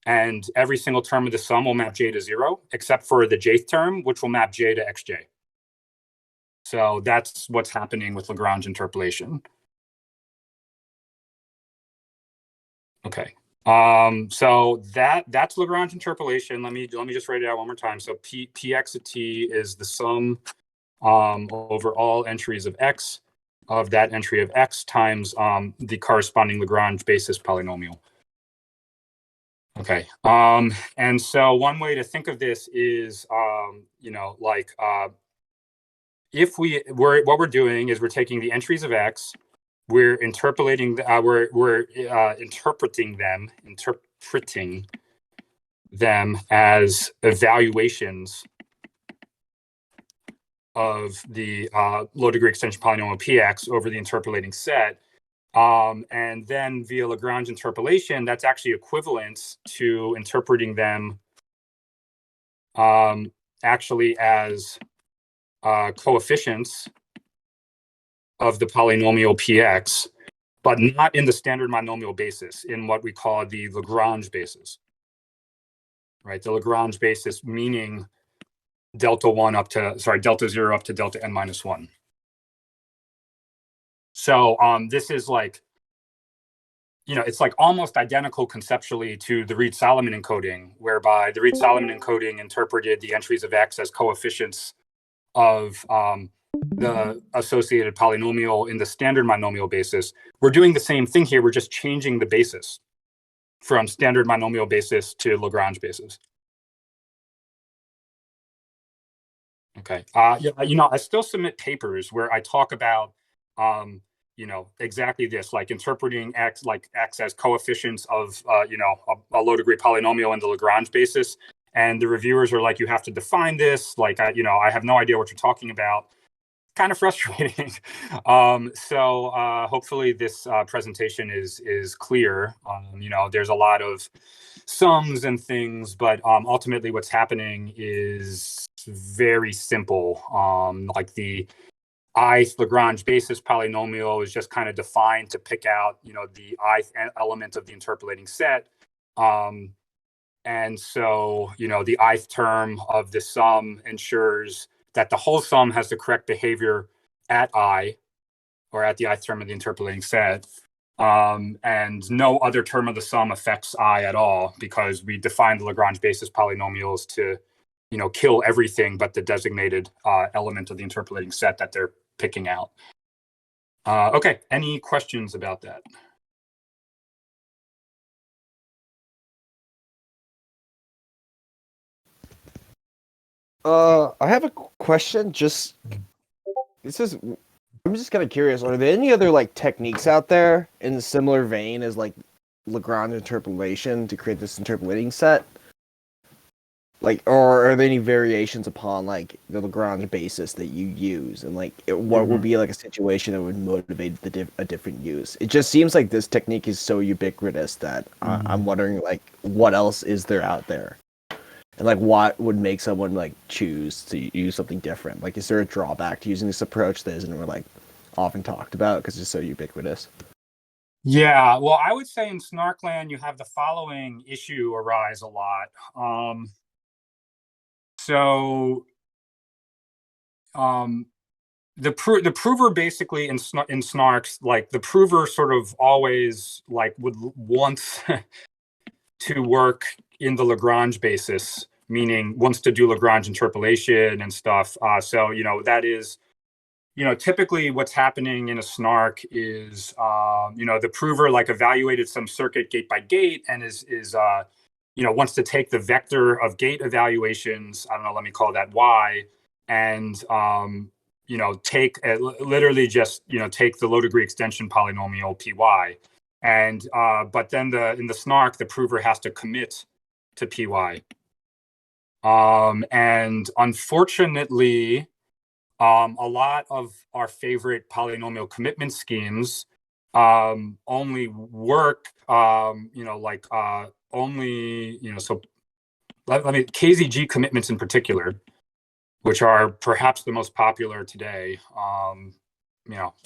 and every single term of the sum will map j to 0, except for the jth term, which will map j to xj. So that's what's happening with Lagrange interpolation. Okay, so that's Lagrange interpolation. Let me just write it out one more time. So px of t is the sum over all entries of x of that entry of x times the corresponding Lagrange basis polynomial. Okay, and so one way to think of this is, if what we're doing is we're taking the entries of x, we're interpolating, we're interpreting them as evaluations of the low degree extension polynomial px over the interpolating set. And then via Lagrange interpolation, that's actually equivalent to interpreting them actually as coefficients of the polynomial px, but not in the standard monomial basis, in what we call the Lagrange basis. Right, the Lagrange basis meaning delta 0 up to delta n minus 1. So this is like, it's like almost identical conceptually to the Reed-Solomon encoding, whereby the Reed-Solomon encoding interpreted the entries of x as coefficients of the associated polynomial in the standard monomial basis. We're doing the same thing here. We're just changing the basis from standard monomial basis to Lagrange basis. Okay. Yeah, I still submit papers where I talk about, exactly this, like interpreting X, like X as coefficients of, a low degree polynomial in the Lagrange basis. And the reviewers are like, you have to define this. Like, I have no idea what you're talking about. Kind of frustrating. So hopefully this presentation is clear. There's a lot of sums and things, but ultimately what's happening is very simple. Like the ith Lagrange basis polynomial is just kind of defined to pick out, the ith element of the interpolating set. And so, the ith term of the sum ensures that the whole sum has the correct behavior at I, or at the ith term of the interpolating set. And no other term of the sum affects I at all, because we define the Lagrange basis polynomials to, kill everything but the designated element of the interpolating set that they're picking out. Okay, any questions about that? I have a question. I'm just kind of curious. Are there any other like techniques out there in a similar vein as like Lagrange interpolation to create this interpolating set? Like, or are there any variations upon like the Lagrange basis that you use, and like what would be like a situation that would motivate a different use? It just seems like this technique is so ubiquitous that I'm wondering like what else is there out there, and like what would make someone like choose to use something different? Like, is there a drawback to using this approach that isn't like often talked about because it's so ubiquitous? Yeah, well, I would say in Snarkland you have the following issue arise a lot. So the prover basically in Snarks, like the prover sort of always like would want to work in the Lagrange basis, meaning wants to do Lagrange interpolation and stuff. So that is, typically what's happening in a Snark is, the prover like evaluated some circuit gate by gate and is wants to take the vector of gate evaluations, I don't know, let me call that Y, and take literally just take the low degree extension polynomial Py, and but then in the Snark the prover has to commit to Py, and unfortunately a lot of our favorite polynomial commitment schemes only work only, so let me KZG commitments in particular, which are perhaps the most popular today,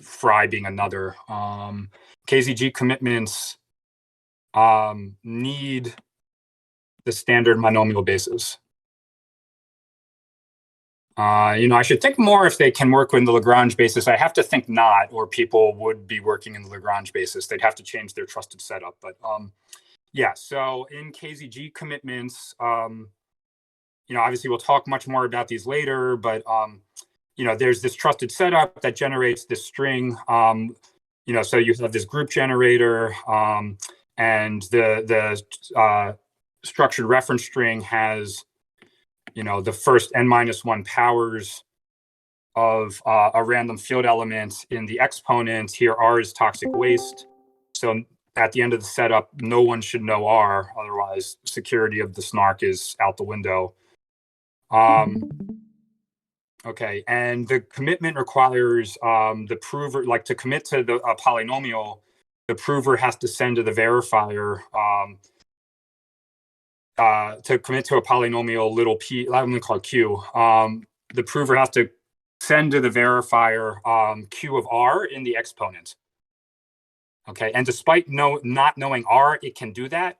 Fry being another. KZG commitments need the standard monomial basis. I should think more if they can work in the Lagrange basis. I have to think not, or people would be working in the Lagrange basis. They'd have to change their trusted setup. But yeah, so in KZG commitments, obviously we'll talk much more about these later, but there's this trusted setup that generates this string. So you have this group generator, and the structured reference string has the first n-1 powers of a random field element in the exponent. Here R is toxic waste, so at the end of the setup no one should know R, otherwise security of the Snark is out the window. Okay, and the commitment requires the prover, like to commit to the polynomial, the prover has to send to the verifier to commit to a polynomial little p, I'm going to call it q. The prover has to send to the verifier q of R in the exponent. Okay, and despite not knowing R, it can do that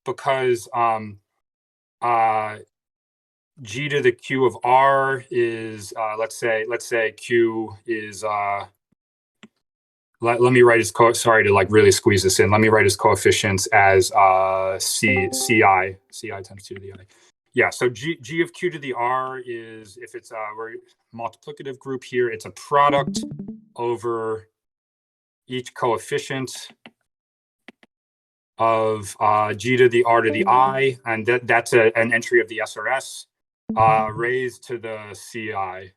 because g to the q of R is let's say q is let me write his sorry to like really squeeze this in. Let me write his coefficients as ci times 2 to the I. Yeah, so g of q to the R is, if it's we're multiplicative group here, it's a product over each coefficient of g to the R to the I, and that's an entry of the SRS. raised to the CI.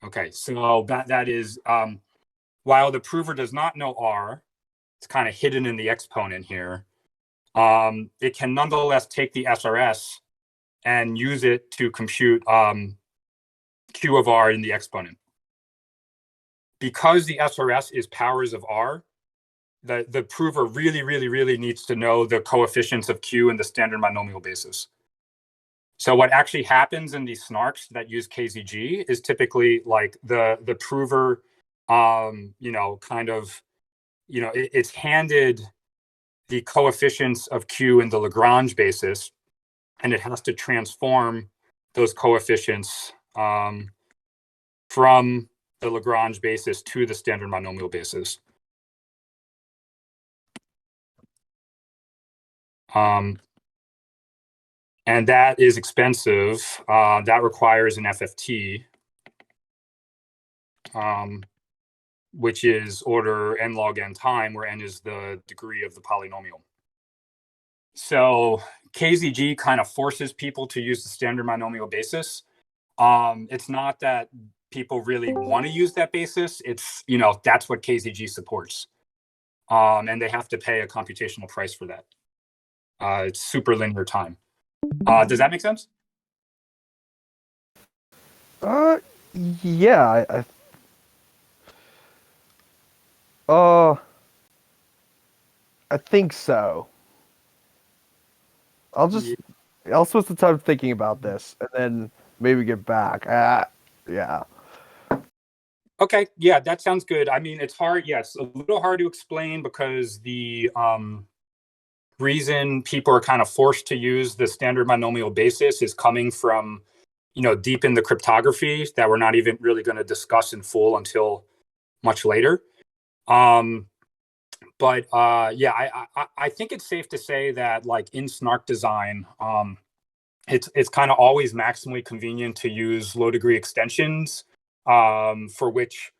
Okay, so that is, while the prover does not know R, it's kind of hidden in the exponent here. It can nonetheless take the SRS and use it to compute Q of R in the exponent. Because the SRS is powers of R, the prover really needs to know the coefficients of Q in the standard monomial basis. So what actually happens in these snarks that use KZG is typically like the prover, it's handed the coefficients of Q in the Lagrange basis, and it has to transform those coefficients from the Lagrange basis to the standard monomial basis. And that is expensive. That requires an FFT, which is order n log n time, where n is the degree of the polynomial. So KZG kind of forces people to use the standard monomial basis. It's not that people really want to use that basis. It's, that's what KZG supports. And they have to pay a computational price for that. It's super linear time. Does that make sense? Yeah. I think so. I'll spend some time thinking about this and then maybe get back. Yeah. Okay, yeah, that sounds good. I mean, it's hard. Yes, a little hard to explain because the reason people are kind of forced to use the standard monomial basis is coming from, deep in the cryptography that we're not even really going to discuss in full until much later. But I think it's safe to say that, like, in snark design, it's kind of always maximally convenient to use low degree extensions, for which,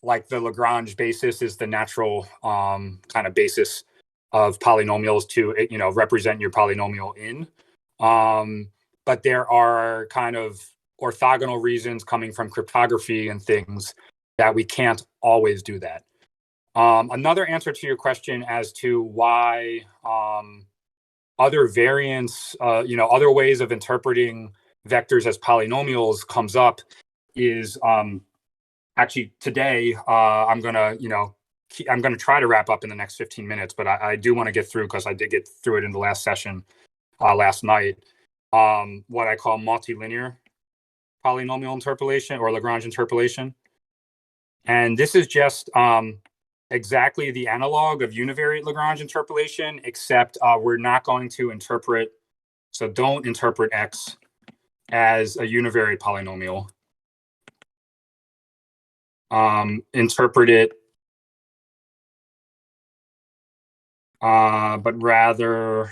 like, the Lagrange basis is the natural kind of basis of polynomials to, represent your polynomial in. But there are kind of orthogonal reasons coming from cryptography and things that we can't always do that. Another answer to your question as to why other variants, other ways of interpreting vectors as polynomials comes up is actually today. I'm gonna try to wrap up in the next 15 minutes, but I do want to get through, because I did get through it in the last session last night. What I call multilinear polynomial interpolation, or Lagrange interpolation, and this is just exactly the analog of univariate Lagrange interpolation, except we're not going to interpret. So don't interpret X as a univariate polynomial. Interpret it, but rather,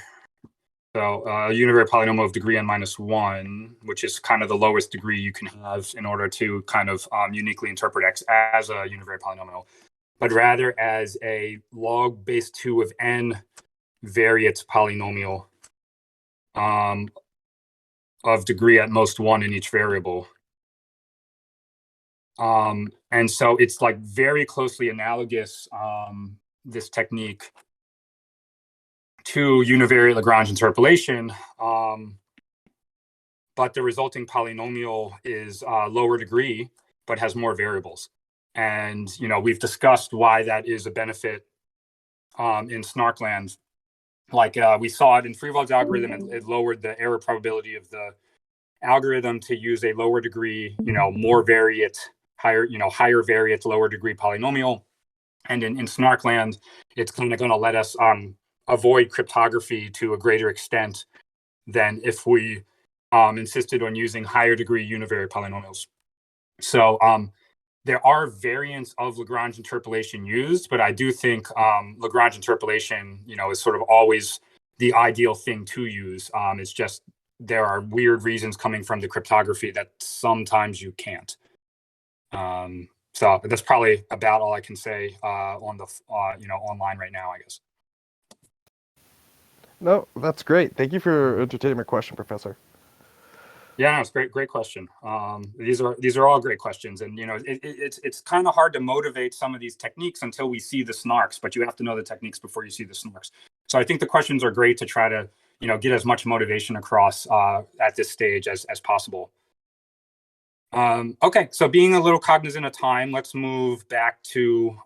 so a univariate polynomial of degree n-1, which is kind of the lowest degree you can have in order to kind of uniquely interpret X as a univariate polynomial, but rather as a log base 2 of n variate polynomial of degree at most 1 in each variable. And so it's, like, very closely analogous, this technique, to univariate Lagrange interpolation, but the resulting polynomial is lower degree but has more variables. And we've discussed why that is a benefit in snarkland. Like, we saw it in Friedwald's algorithm. It lowered the error probability of the algorithm to use a lower degree, more variate, higher variate, lower degree polynomial. And in snarkland, it's kind of going to let us avoid cryptography to a greater extent than if we insisted on using higher degree univariate polynomials. So there are variants of Lagrange interpolation used, but I do think Lagrange interpolation, is sort of always the ideal thing to use. It's just there are weird reasons coming from the cryptography that sometimes you can't. So that's probably about all I can say on the online right now, I guess. No, that's great. Thank you for entertaining my question, Professor. Yeah, no, it's great question. These are all great questions, and it's kind of hard to motivate some of these techniques until we see the snarks. But you have to know the techniques before you see the snarks. So I think the questions are great to try to get as much motivation across at this stage as possible. Okay, so being a little cognizant of time, let's move back to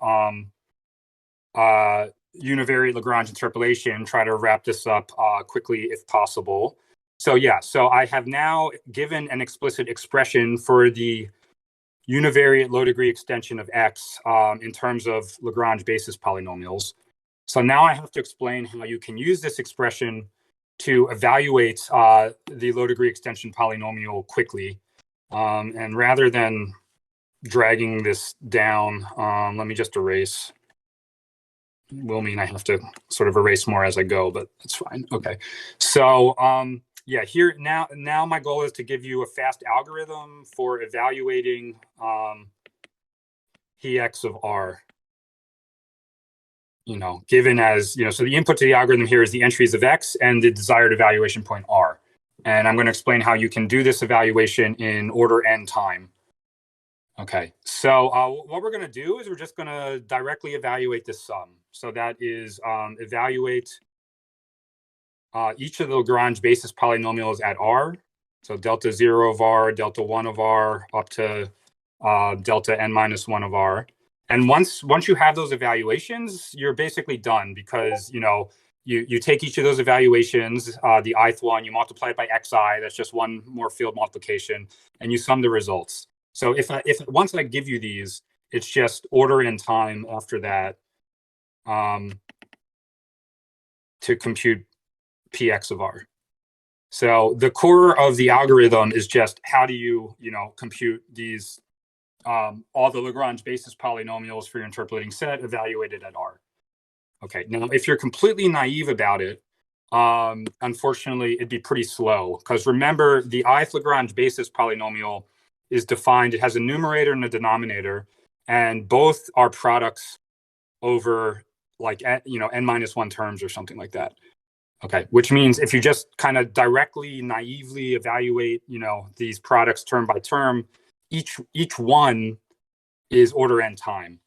univariate Lagrange interpolation. Try to wrap this up quickly if possible. So yeah, so I have now given an explicit expression for the univariate low degree extension of X in terms of Lagrange basis polynomials. So now I have to explain how you can use this expression to evaluate the low degree extension polynomial quickly. And rather than dragging this down, let me just erase. It will mean I have to sort of erase more as I go, but that's fine. Okay, so yeah, here now my goal is to give you a fast algorithm for evaluating Px of R. Given as so the input to the algorithm here is the entries of X and the desired evaluation point R. And I'm going to explain how you can do this evaluation in order n time. Okay, so what we're going to do is we're just going to directly evaluate this sum. So that is evaluate each of the Lagrange basis polynomials at R. So delta 0 of R, delta 1 of R, up to delta n minus 1 of R. And once you have those evaluations, you're basically done because, you take each of those evaluations, the ith one, you multiply it by xi, that's just one more field multiplication, and you sum the results. So if once I give you these, it's just order in time after that to compute Px of R. So the core of the algorithm is just how do you, compute these, all the Lagrange basis polynomials for your interpolating set evaluated at R. Okay, now if you're completely naive about it, unfortunately, it'd be pretty slow because remember the ith Lagrange basis polynomial is defined, it has a numerator and a denominator, and both are products over like, n minus 1 terms or something like that. Okay, which means if you just kind of directly, naively evaluate, these products term by term, each one is order n time,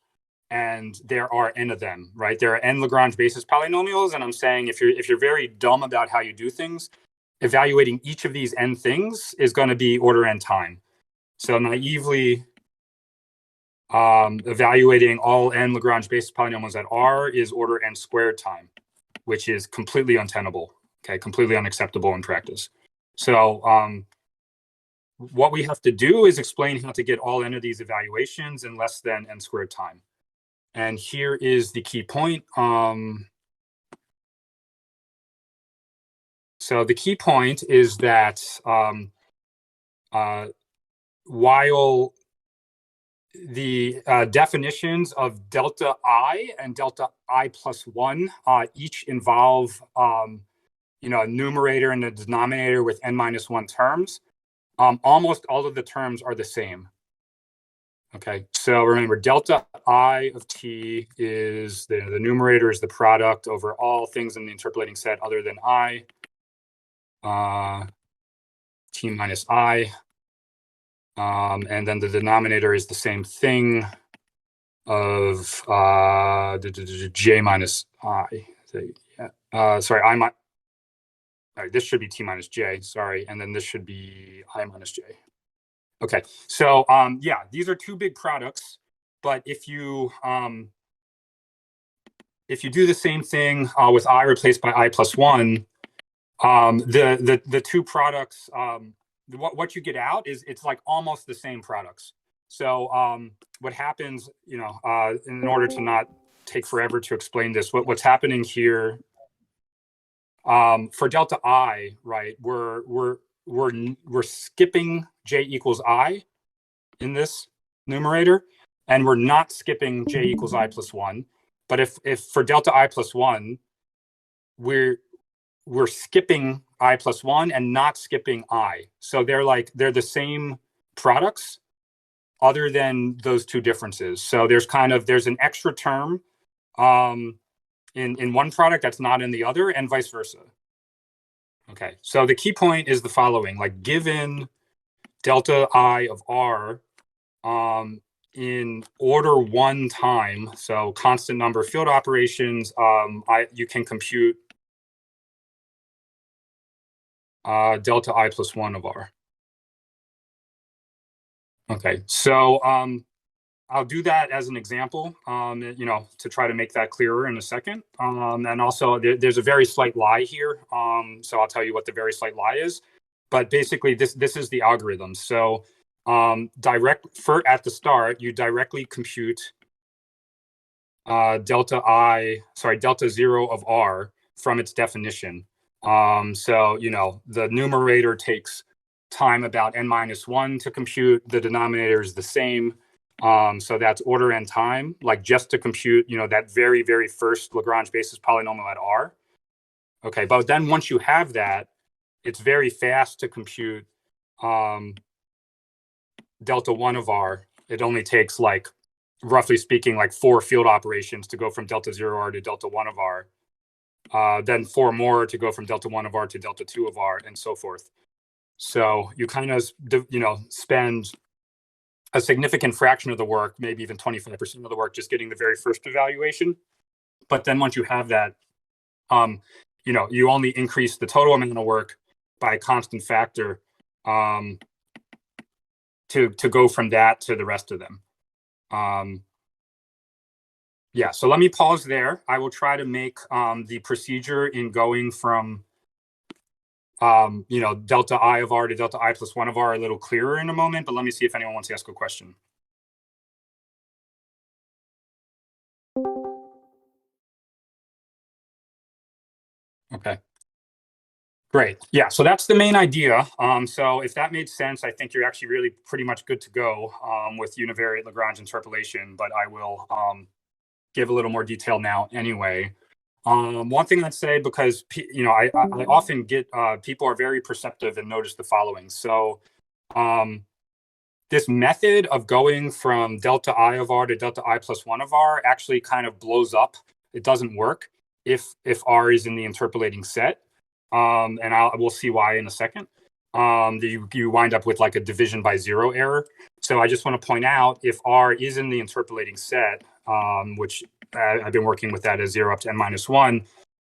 and there are n of them, right? There are n Lagrange basis polynomials, and I'm saying if you're very dumb about how you do things, evaluating each of these n things is going to be order n time. So naively evaluating all n Lagrange basis polynomials at R is order n squared time, which is completely untenable, okay, completely unacceptable in practice. So what we have to do is explain how to get all n of these evaluations in less than n squared time. And here is the key point. So the key point is that while the definitions of delta I and delta I plus 1 each involve a numerator and a denominator with n minus 1 terms, almost all of the terms are the same. Okay, so remember delta I of t is the numerator is the product over all things in the interpolating set other than I, t minus I. And then the denominator is the same thing of j minus I. Sorry, I might. All right, this should be t minus j. Sorry, and then this should be I minus j. Okay, so yeah, these are two big products. But if you do the same thing with I replaced by I plus 1, the two products. What you get out is it's like almost the same products. So what happens, in order to not take forever to explain this, what's happening here for delta I, right? We're skipping j equals I in this numerator, and we're not skipping j equals I plus 1. But if for delta I plus 1, we're skipping I plus 1 and not skipping I. So they're the same products other than those two differences. So there's an extra term in one product that's not in the other and vice versa. Okay, so the key point is the following, like given delta I of R in order 1 time, so constant number of field operations, you can compute delta I plus 1 of R. Okay, so I'll do that as an example, to try to make that clearer in a second. And also, there's a very slight lie here, so I'll tell you what the very slight lie is. But basically, this is the algorithm. So, at the start, you directly compute delta 0 of R from its definition. So, the numerator takes time about n-1 to compute. The denominator is the same. So that's order n time, like just to compute, that very, very first Lagrange basis polynomial at R. Okay, but then once you have that, it's very fast to compute delta 1 of R. It only takes, like, roughly speaking, like 4 field operations to go from delta 0 R to delta 1 of R. Then 4 more to go from delta 1 of R to delta 2 of R, and so forth. So you kind of, spend a significant fraction of the work, maybe even 25% of the work, just getting the very first evaluation. But then once you have that, you only increase the total amount of work by a constant factor to go from that to the rest of them. Yeah, so let me pause there. I will try to make the procedure in going from delta I of R to delta I plus 1 of R a little clearer in a moment, but let me see if anyone wants to ask a question. Okay. Great. Yeah, so that's the main idea. So if that made sense, I think you're actually really pretty much good to go with univariate Lagrange interpolation, but I will give a little more detail now anyway. One thing I'd say, because I often get people are very perceptive and notice the following. So this method of going from delta I of R to delta I plus 1 of R actually kind of blows up. It doesn't work if R is in the interpolating set. And we'll see why in a second. You wind up with like a division by 0 error. So I just want to point out, if R is in the interpolating set, which I've been working with that as 0 up to n-1,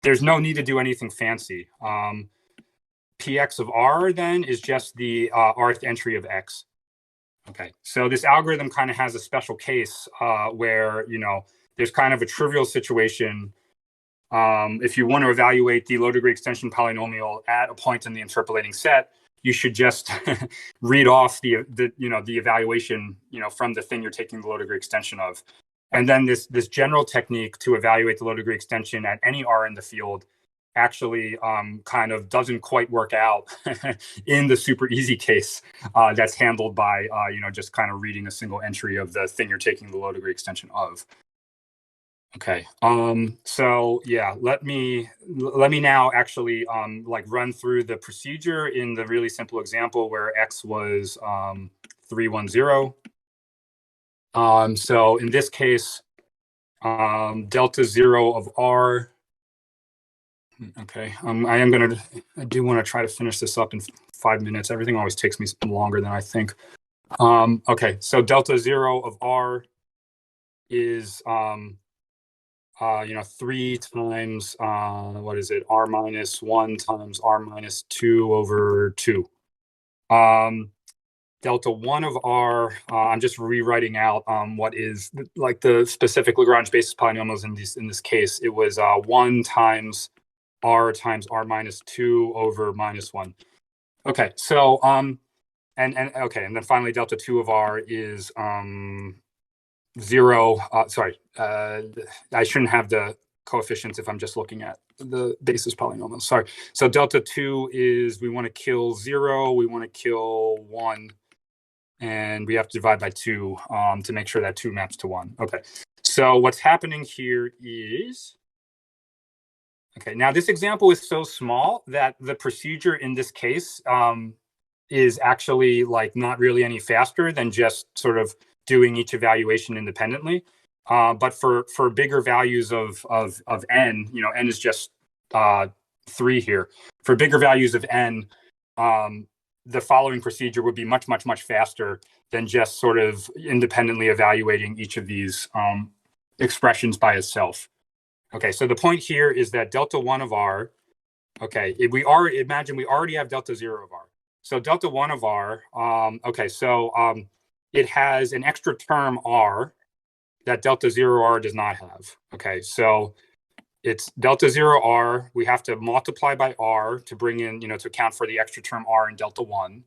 there's no need to do anything fancy. Px of R then is just the rth entry of x. Okay, so this algorithm kind of has a special case where, there's kind of a trivial situation. If you want to evaluate the low degree extension polynomial at a point in the interpolating set, you should just read off the evaluation, from the thing you're taking the low degree extension of. And then this general technique to evaluate the low degree extension at any R in the field actually kind of doesn't quite work out in the super easy case that's handled by, just kind of reading a single entry of the thing you're taking the low degree extension of. Okay. So yeah, let me now actually run through the procedure in the really simple example where x was 310. So in this case, delta 0 of R. Okay. I do want to try to finish this up in 5 minutes. Everything always takes me longer than I think. Okay. So delta 0 of R is 3 times, what is it? R minus 1 times R minus 2 over 2. Delta 1 of R, I'm just rewriting out what is like the specific Lagrange basis polynomials in this case. It was 1 times R minus 2 over minus 1. Okay, so and then finally delta 2 of R is 0. I shouldn't have the coefficients if I'm just looking at the basis polynomials. Sorry. So delta 2 is, we want to kill 0, we want to kill 1, and we have to divide by 2 to make sure that 2 maps to 1. Okay. So what's happening here is, okay, now this example is so small that the procedure in this case is actually like not really any faster than just sort of doing each evaluation independently. But for bigger values of n, n is just 3 here. for bigger values of n, the following procedure would be much, much, much faster than just sort of independently evaluating each of these expressions by itself. Okay, so the point here is that delta 1 of r, okay, if we are, imagine we already have delta 0 of r. So delta 1 of r, okay, so it has an extra term r that delta 0 r does not have. Okay, so it's delta 0 r. We have to multiply by r to bring in, to account for the extra term r in delta 1.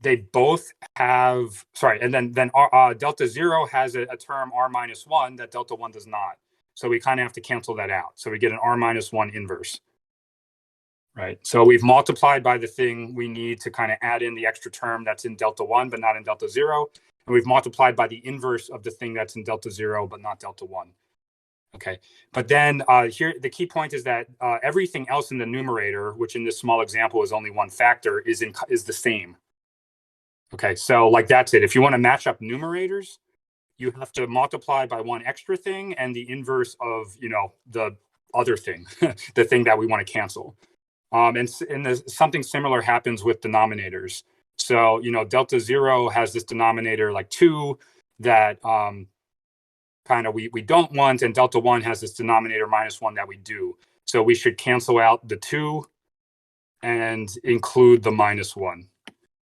They both have, sorry, and then delta 0 has a term r minus 1 that delta 1 does not. So we kind of have to cancel that out. So we get an r minus 1 inverse. Right. So we've multiplied by the thing we need to kind of add in the extra term that's in delta 1, but not in delta 0. And we've multiplied by the inverse of the thing that's in delta 0, but not delta 1. Okay. But then here, the key point is that everything else in the numerator, which in this small example is only one factor, is the same. Okay. So like that's it. If you want to match up numerators, you have to multiply by one extra thing and the inverse of, the other thing, the thing that we want to cancel. And something similar happens with denominators. So, delta 0 has this denominator like 2 that kind of we don't want, and delta 1 has this denominator minus 1 that we do. So we should cancel out the 2 and include the minus 1.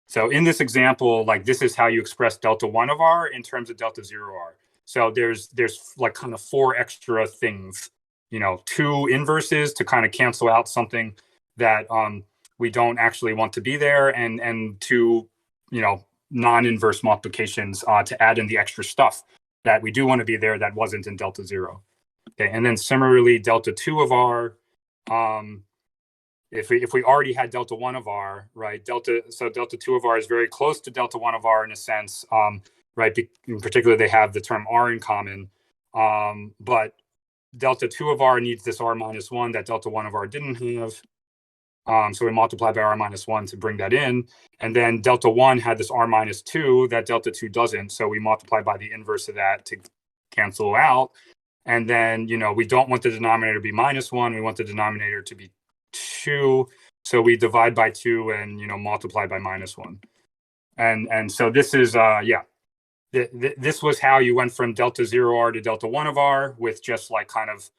So in this example, like this is how you express delta 1 of r in terms of delta 0 r. So there's like kind of 4 extra things, 2 inverses to kind of cancel out something that we don't actually want to be there, and 2, non-inverse multiplications to add in the extra stuff that we do want to be there that wasn't in delta 0. Okay, and then similarly, delta 2 of r, if we already had delta 1 of r, right? Delta 2 of r is very close to delta 1 of r in a sense, right? In particular, they have the term r in common, but delta 2 of r needs this r minus 1 that delta 1 of r didn't have. So we multiply by r minus 1 to bring that in. And then delta 1 had this r minus 2 that delta 2 doesn't. So we multiply by the inverse of that to cancel out. And then, we don't want the denominator to be minus 1. We want the denominator to be 2. So we divide by 2 and, multiply by minus 1. And so this is, this was how you went from delta 0 r to delta 1 of r with just like kind of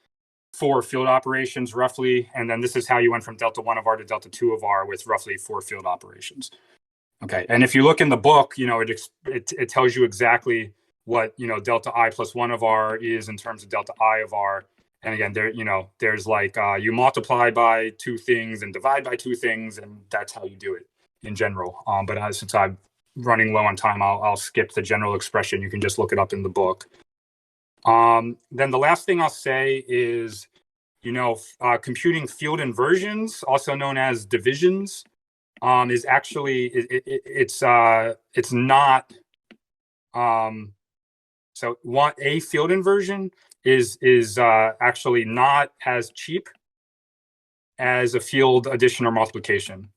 4 field operations roughly. And then this is how you went from delta 1 of r to delta 2 of r with roughly 4 field operations. Okay. And if you look in the book, it tells you exactly what, delta I plus 1 of r is in terms of delta I of r. And again, there's like, you multiply by 2 things and divide by 2 things, and that's how you do it in general. But since I'm running low on time, I'll skip the general expression. You can just look it up in the book. Then the last thing I'll say is, computing field inversions, also known as divisions, is actually it's not. So a field inversion is actually not as cheap as a field addition or multiplication.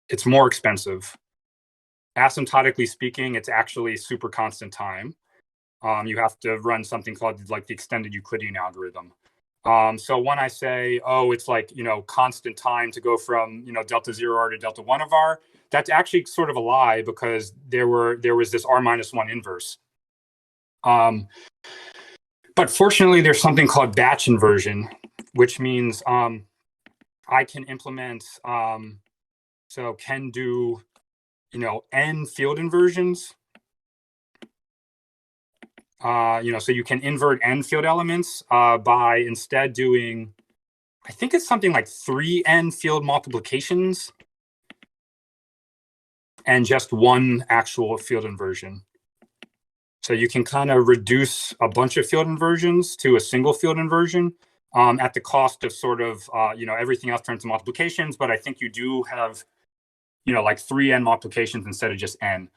It's more expensive. Asymptotically speaking, it's actually super constant time. You have to run something called like the extended Euclidean algorithm. So when I say, it's like, constant time to go from, delta 0 r to delta 1 of r, that's actually sort of a lie, because there was this r minus 1 inverse. But fortunately, there's something called batch inversion, which means I can implement, so can do, n field inversions. So you can invert n field elements by instead doing, I think it's something like 3n field multiplications and just 1 actual field inversion. So you can kind of reduce a bunch of field inversions to a single field inversion at the cost of sort of, everything else turns to multiplications. But I think you do have, like 3n multiplications instead of just n.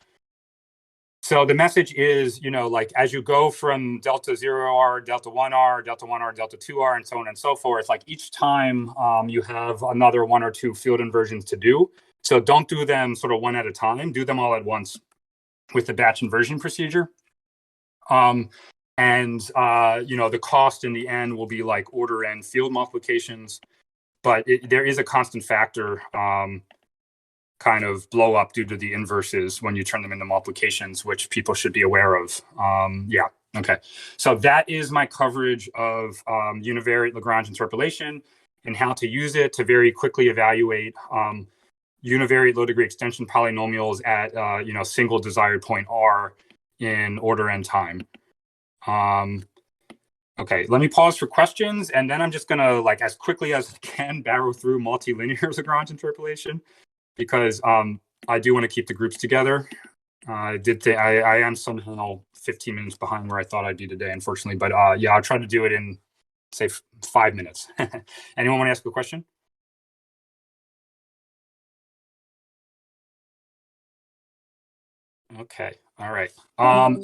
So the message is, like as you go from delta 0 r, delta 1 r, delta 1 r, delta 2 r, and so on and so forth, like each time you have another 1 or 2 field inversions to do. So don't do them sort of one at a time. Do them all at once with the batch inversion procedure. And And, the cost in the end will be like order n field multiplications, but there is a constant factor kind of blow up due to the inverses when you turn them into multiplications, which people should be aware of. Yeah, okay. So that is my coverage of univariate Lagrange interpolation and how to use it to very quickly evaluate univariate low degree extension polynomials at single desired point R in order n time. Okay, let me pause for questions, and then I'm just gonna, like, as quickly as I can, barrel through multilinear Lagrange interpolation, because I do want to keep the groups together. I am somehow 15 minutes behind where I thought I'd be today, unfortunately, but yeah, I'll try to do it in, say, 5 minutes. Anyone want to ask a question? Okay, all right.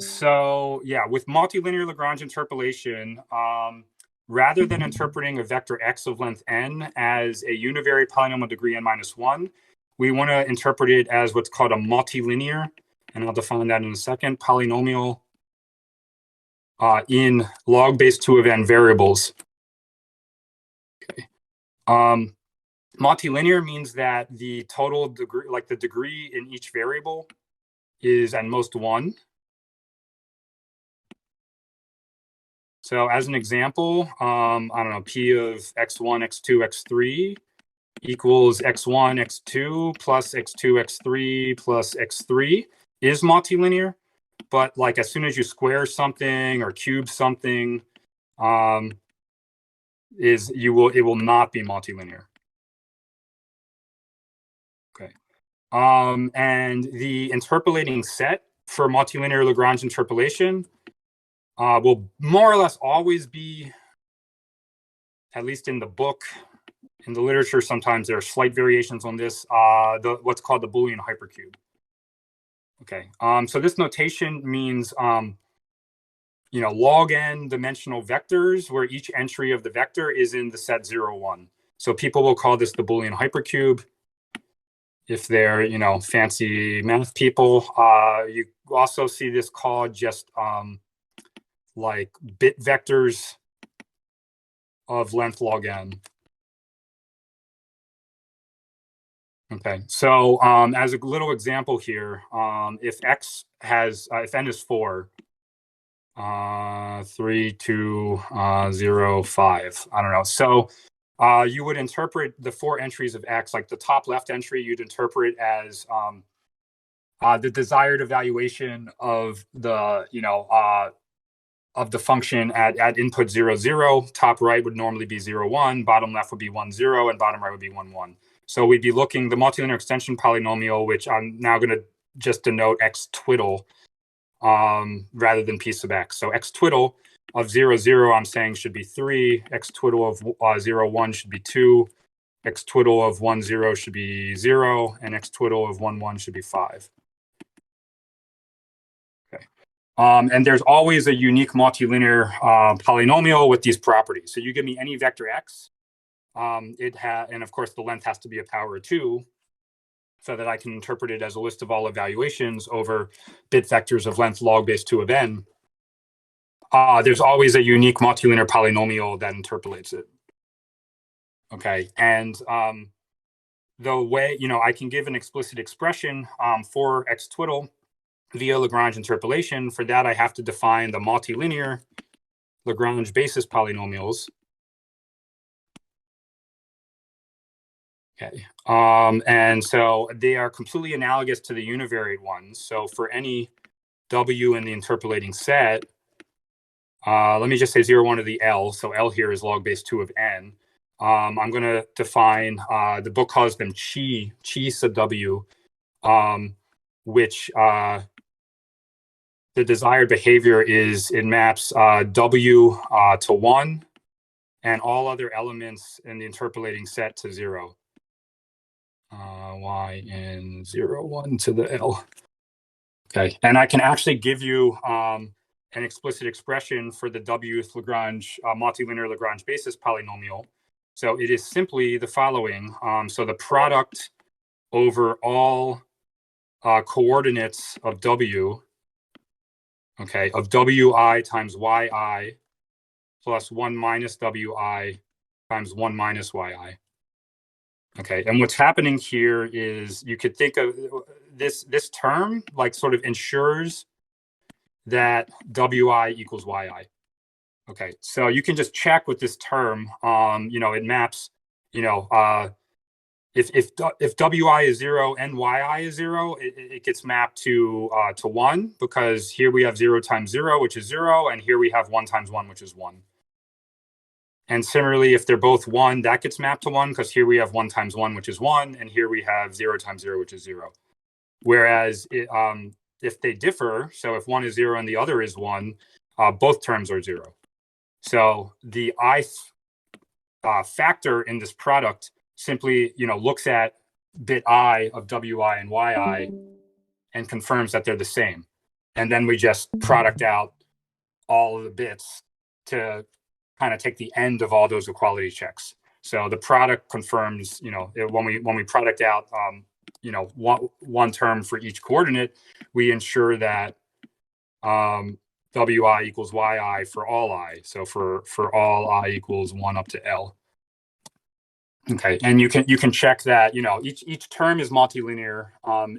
So yeah, with multilinear Lagrange interpolation, rather than interpreting a vector x of length n as a univariate polynomial degree n-1, we want to interpret it as what's called a multilinear, and I'll define that in a second, polynomial in log base 2 of n variables. Okay. Multilinear means that the total degree, like the degree in each variable, is at most 1. So as an example, I don't know, P of x1, x2, x3 equals x1, x2 plus x2, x3 plus x3 is multilinear. But like as soon as you square something or cube something, it will not be multilinear. Okay. And the interpolating set for multilinear Lagrange interpolation will more or less always be, at least in the book, in the literature, sometimes there are slight variations on this, what's called the Boolean hypercube. Okay, so this notation means, log n dimensional vectors where each entry of the vector is in the set 0, 1. So people will call this the Boolean hypercube. If they're, fancy math people, you also see this called just like bit vectors of length log n. Okay, so as a little example here, if if n is 4, 3, 2, 0, 5, I don't know. So you would interpret the 4 entries of x, like the top left entry, you'd interpret as the desired evaluation of the, of the function at input 0, 0. Top right would normally be 0, 1, bottom left would be 1, 0, and bottom right would be 1, 1. So we'd be looking the multilinear extension polynomial, which I'm now going to just denote x twiddle rather than p sub x. So x twiddle of 0, 0, I'm saying should be 3. X twiddle of 0, 1 should be 2. X twiddle of 1, 0 should be 0. And x twiddle of 1, 1 should be 5. Okay. And there's always a unique multilinear polynomial with these properties. So you give me any vector x, and of course the length has to be a power of 2, so that I can interpret it as a list of all evaluations over bit vectors of length log base 2 of n. There's always a unique multilinear polynomial that interpolates it. Okay, and the way, I can give an explicit expression for x twiddle via Lagrange interpolation. For that, I have to define the multilinear Lagrange basis polynomials. Okay, and so they are completely analogous to the univariate ones. So for any w in the interpolating set, let me just say 0, 1 to the L. So L here is log base 2 of n. I'm going to define, the book calls them chi sub w, which the desired behavior is it maps w to 1 and all other elements in the interpolating set to 0. Y in 0, 1 to the L. Okay, and I can actually give you an explicit expression for the Wth Lagrange multilinear Lagrange basis polynomial. So it is simply the following. So the product over all coordinates of W okay, of wi times yi plus 1 minus wi times 1 minus yi. Okay, and what's happening here is you could think of this term like sort of ensures that wi equals yi. Okay, so you can just check with this term. It maps. If wi is 0 and yi is 0, it gets mapped to 1, because here we have 0 times 0, which is 0, and here we have 1 times 1, which is 1. And similarly, if they're both 1, that gets mapped to 1, because here we have 1 times 1, which is 1, and here we have 0 times 0, which is 0. Whereas if they differ, so if one is 0 and the other is 1, both terms are 0. So the factor in this product simply, looks at bit I of wi and yi and confirms that they're the same. And then we just product out all of the bits to kind of take the end of all those equality checks. So the product confirms, when we product out, one term for each coordinate, we ensure that wi equals yi for all I. So for all I equals 1 up to L. Okay, and you can check that, each term is multilinear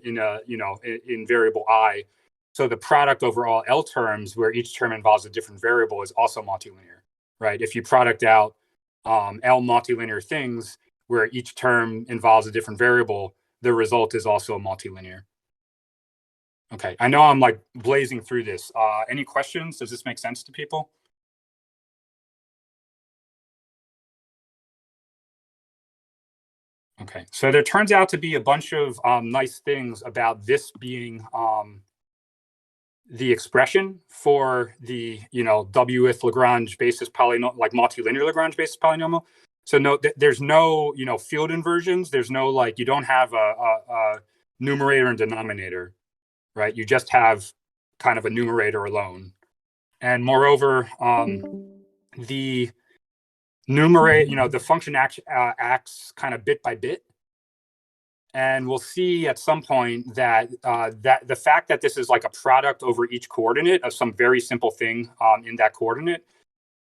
in variable I. So the product over all L terms, where each term involves a different variable, is also multilinear, right? If you product out L multilinear things where each term involves a different variable, the result is also multilinear. Okay, I know I'm like blazing through this. Any questions? Does this make sense to people? Okay, so there turns out to be a bunch of nice things about this being the expression for the Wth Lagrange basis polynomial, like multilinear Lagrange basis polynomial. So there's no field inversions. There's no you don't have a numerator and denominator, right? You just have kind of a numerator alone. And moreover, the numerator, the function acts kind of bit by bit. And we'll see at some point that that the fact that this is like a product over each coordinate of some very simple thing in that coordinate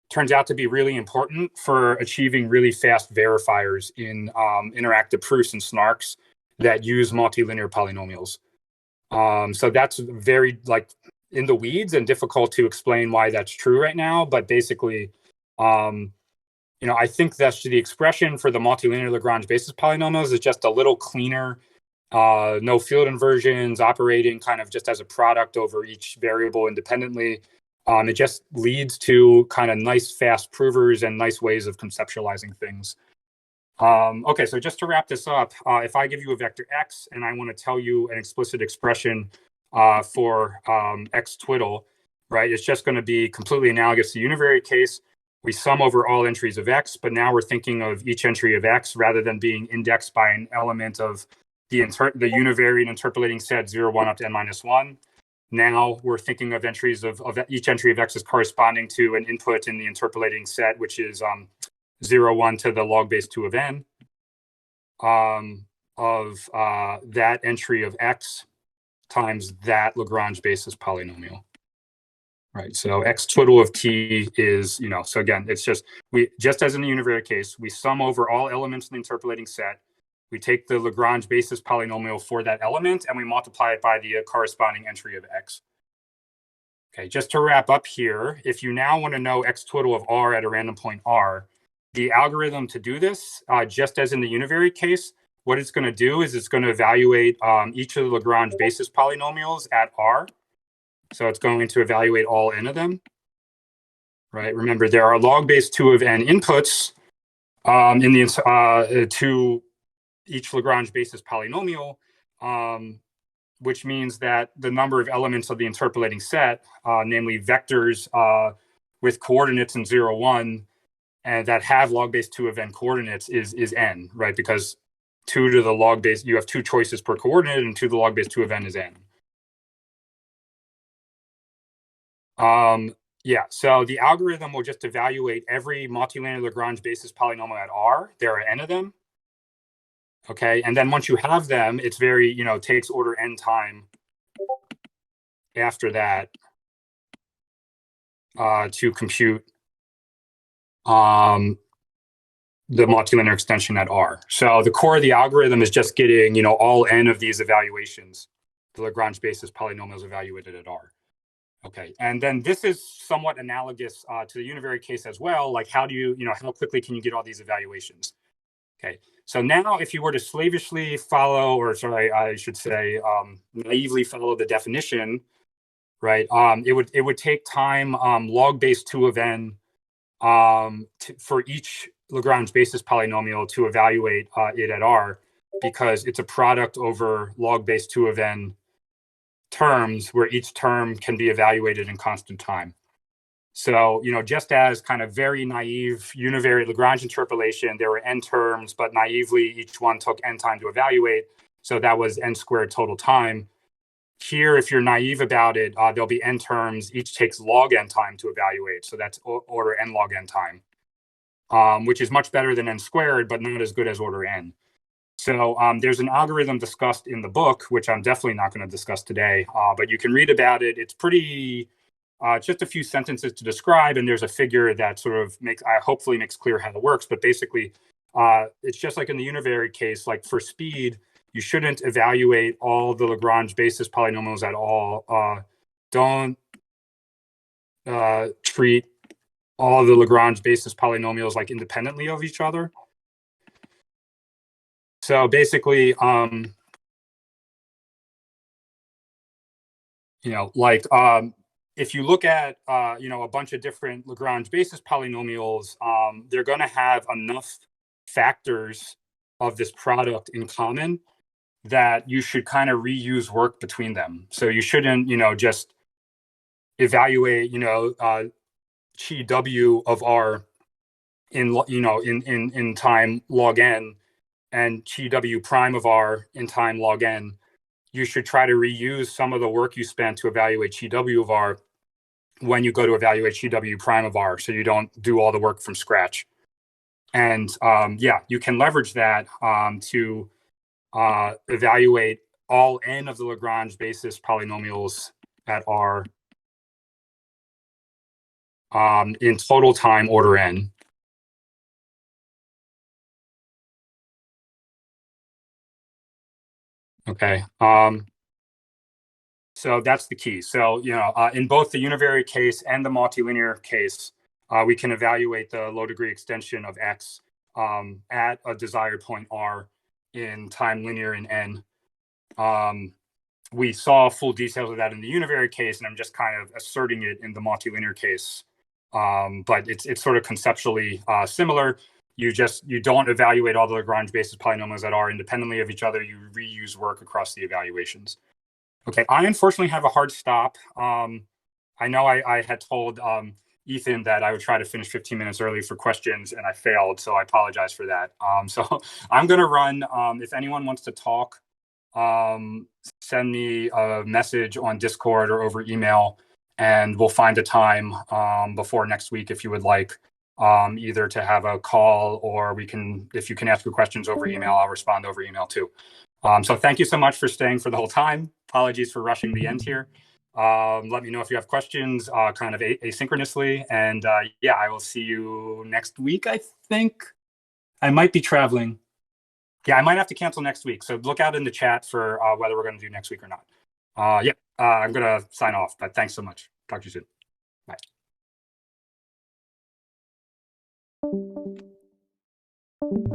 turns out to be really important for achieving really fast verifiers in interactive proofs and snarks that use multilinear polynomials. So that's very in the weeds and difficult to explain why that's true right now. But basically, I think that's the expression for the multilinear Lagrange basis polynomials is just a little cleaner, no field inversions, operating kind of just as a product over each variable independently. It just leads to kind of nice fast provers and nice ways of conceptualizing things. Okay, so just to wrap this up, if I give you a vector x and I want to tell you an explicit expression for x twiddle, right? It's just going to be completely analogous to the univariate case. We sum over all entries of x, but now we're thinking of each entry of x rather than being indexed by an element of the univariate interpolating set 0, 1 up to n minus 1. Now we're thinking of entries of each entry of x as corresponding to an input in the interpolating set, which is 0, 1 to the log base 2 of n of that entry of x times that Lagrange basis polynomial. Right, so x twiddle of t is, so again, it's just as in the univariate case, we sum over all elements in the interpolating set. We take the Lagrange basis polynomial for that element and we multiply it by the corresponding entry of x. Okay, just to wrap up here, if you now want to know x twiddle of r at a random point r, the algorithm to do this, just as in the univariate case, what it's going to do is it's going to evaluate each of the Lagrange basis polynomials at r. So it's going to evaluate all n of them, right? Remember, there are log base 2 of n inputs to each Lagrange basis polynomial, which means that the number of elements of the interpolating set, namely vectors with coordinates in 0, 1, and that have log base 2 of n coordinates is n, right? Because 2 to the log base, you have 2 choices per coordinate, and 2 to the log base 2 of n is n. Yeah, so the algorithm will just evaluate every multilinear Lagrange basis polynomial at R. There are n of them. Okay, and then once you have them, it's very, takes order n time after that to compute the multilinear extension at R. So the core of the algorithm is just getting, you know, all n of these evaluations, the Lagrange basis polynomials evaluated at R. Okay, and then this is somewhat analogous to the univariate case as well. Like, how do you, you know, how quickly can you get all these evaluations? Okay, so now if you were to slavishly follow, or sorry, I should say, naively follow the definition, right? It would take time log base 2 of n for each Lagrange basis polynomial to evaluate it at R, because it's a product over log base 2 of n terms where each term can be evaluated in constant time. So, you know, just as kind of very naive univariate Lagrange interpolation, there were n terms, but naively each one took n time to evaluate. So that was n squared total time. Here, if you're naive about it, there'll be n terms, each takes log n time to evaluate. So that's order n log n time, which is much better than n squared, but not as good as order n. So there's an algorithm discussed in the book, which I'm definitely not going to discuss today, but you can read about it. It's pretty, just a few sentences to describe, and there's a figure that sort of hopefully makes clear how it works. But basically, it's just like in the univariate case, like for speed, you shouldn't evaluate all the Lagrange basis polynomials at all. Don't treat all the Lagrange basis polynomials like independently of each other. So basically, you know, like if you look at, you know, a bunch of different Lagrange basis polynomials, they're going to have enough factors of this product in common that you should kind of reuse work between them. So you shouldn't, you know, just evaluate, you know, chi w of R in, you know, in time log n, and chi w prime of R in time log n. You should try to reuse some of the work you spent to evaluate chi w of R when you go to evaluate chi w prime of R, so you don't do all the work from scratch. And yeah, you can leverage that to evaluate all n of the Lagrange basis polynomials at R in total time order n. Okay. So that's the key. So, you know, in both the univariate case and the multilinear case, we can evaluate the low degree extension of X at a desired point R in time linear in N. We saw full details of that in the univariate case, and I'm just kind of asserting it in the multilinear case. But it's sort of conceptually similar. You don't evaluate all the Lagrange basis polynomials that are independently of each other. You reuse work across the evaluations. Okay, I unfortunately have a hard stop. I know I had told Ethan that I would try to finish 15 minutes early for questions, and I failed, so I apologize for that. So I'm going to run. If anyone wants to talk, send me a message on Discord or over email, and we'll find a time before next week if you would like, either to have a call, or if you can ask your questions over email, I'll respond over email too. So thank you so much for staying for the whole time. Apologies for rushing the end here. Let me know if you have questions kind of asynchronously. And yeah, I will see you next week, I think. I might be traveling. Yeah, I might have to cancel next week. So look out in the chat for whether we're going to do next week or not. Yeah, I'm going to sign off, but thanks so much. Talk to you soon. Bye.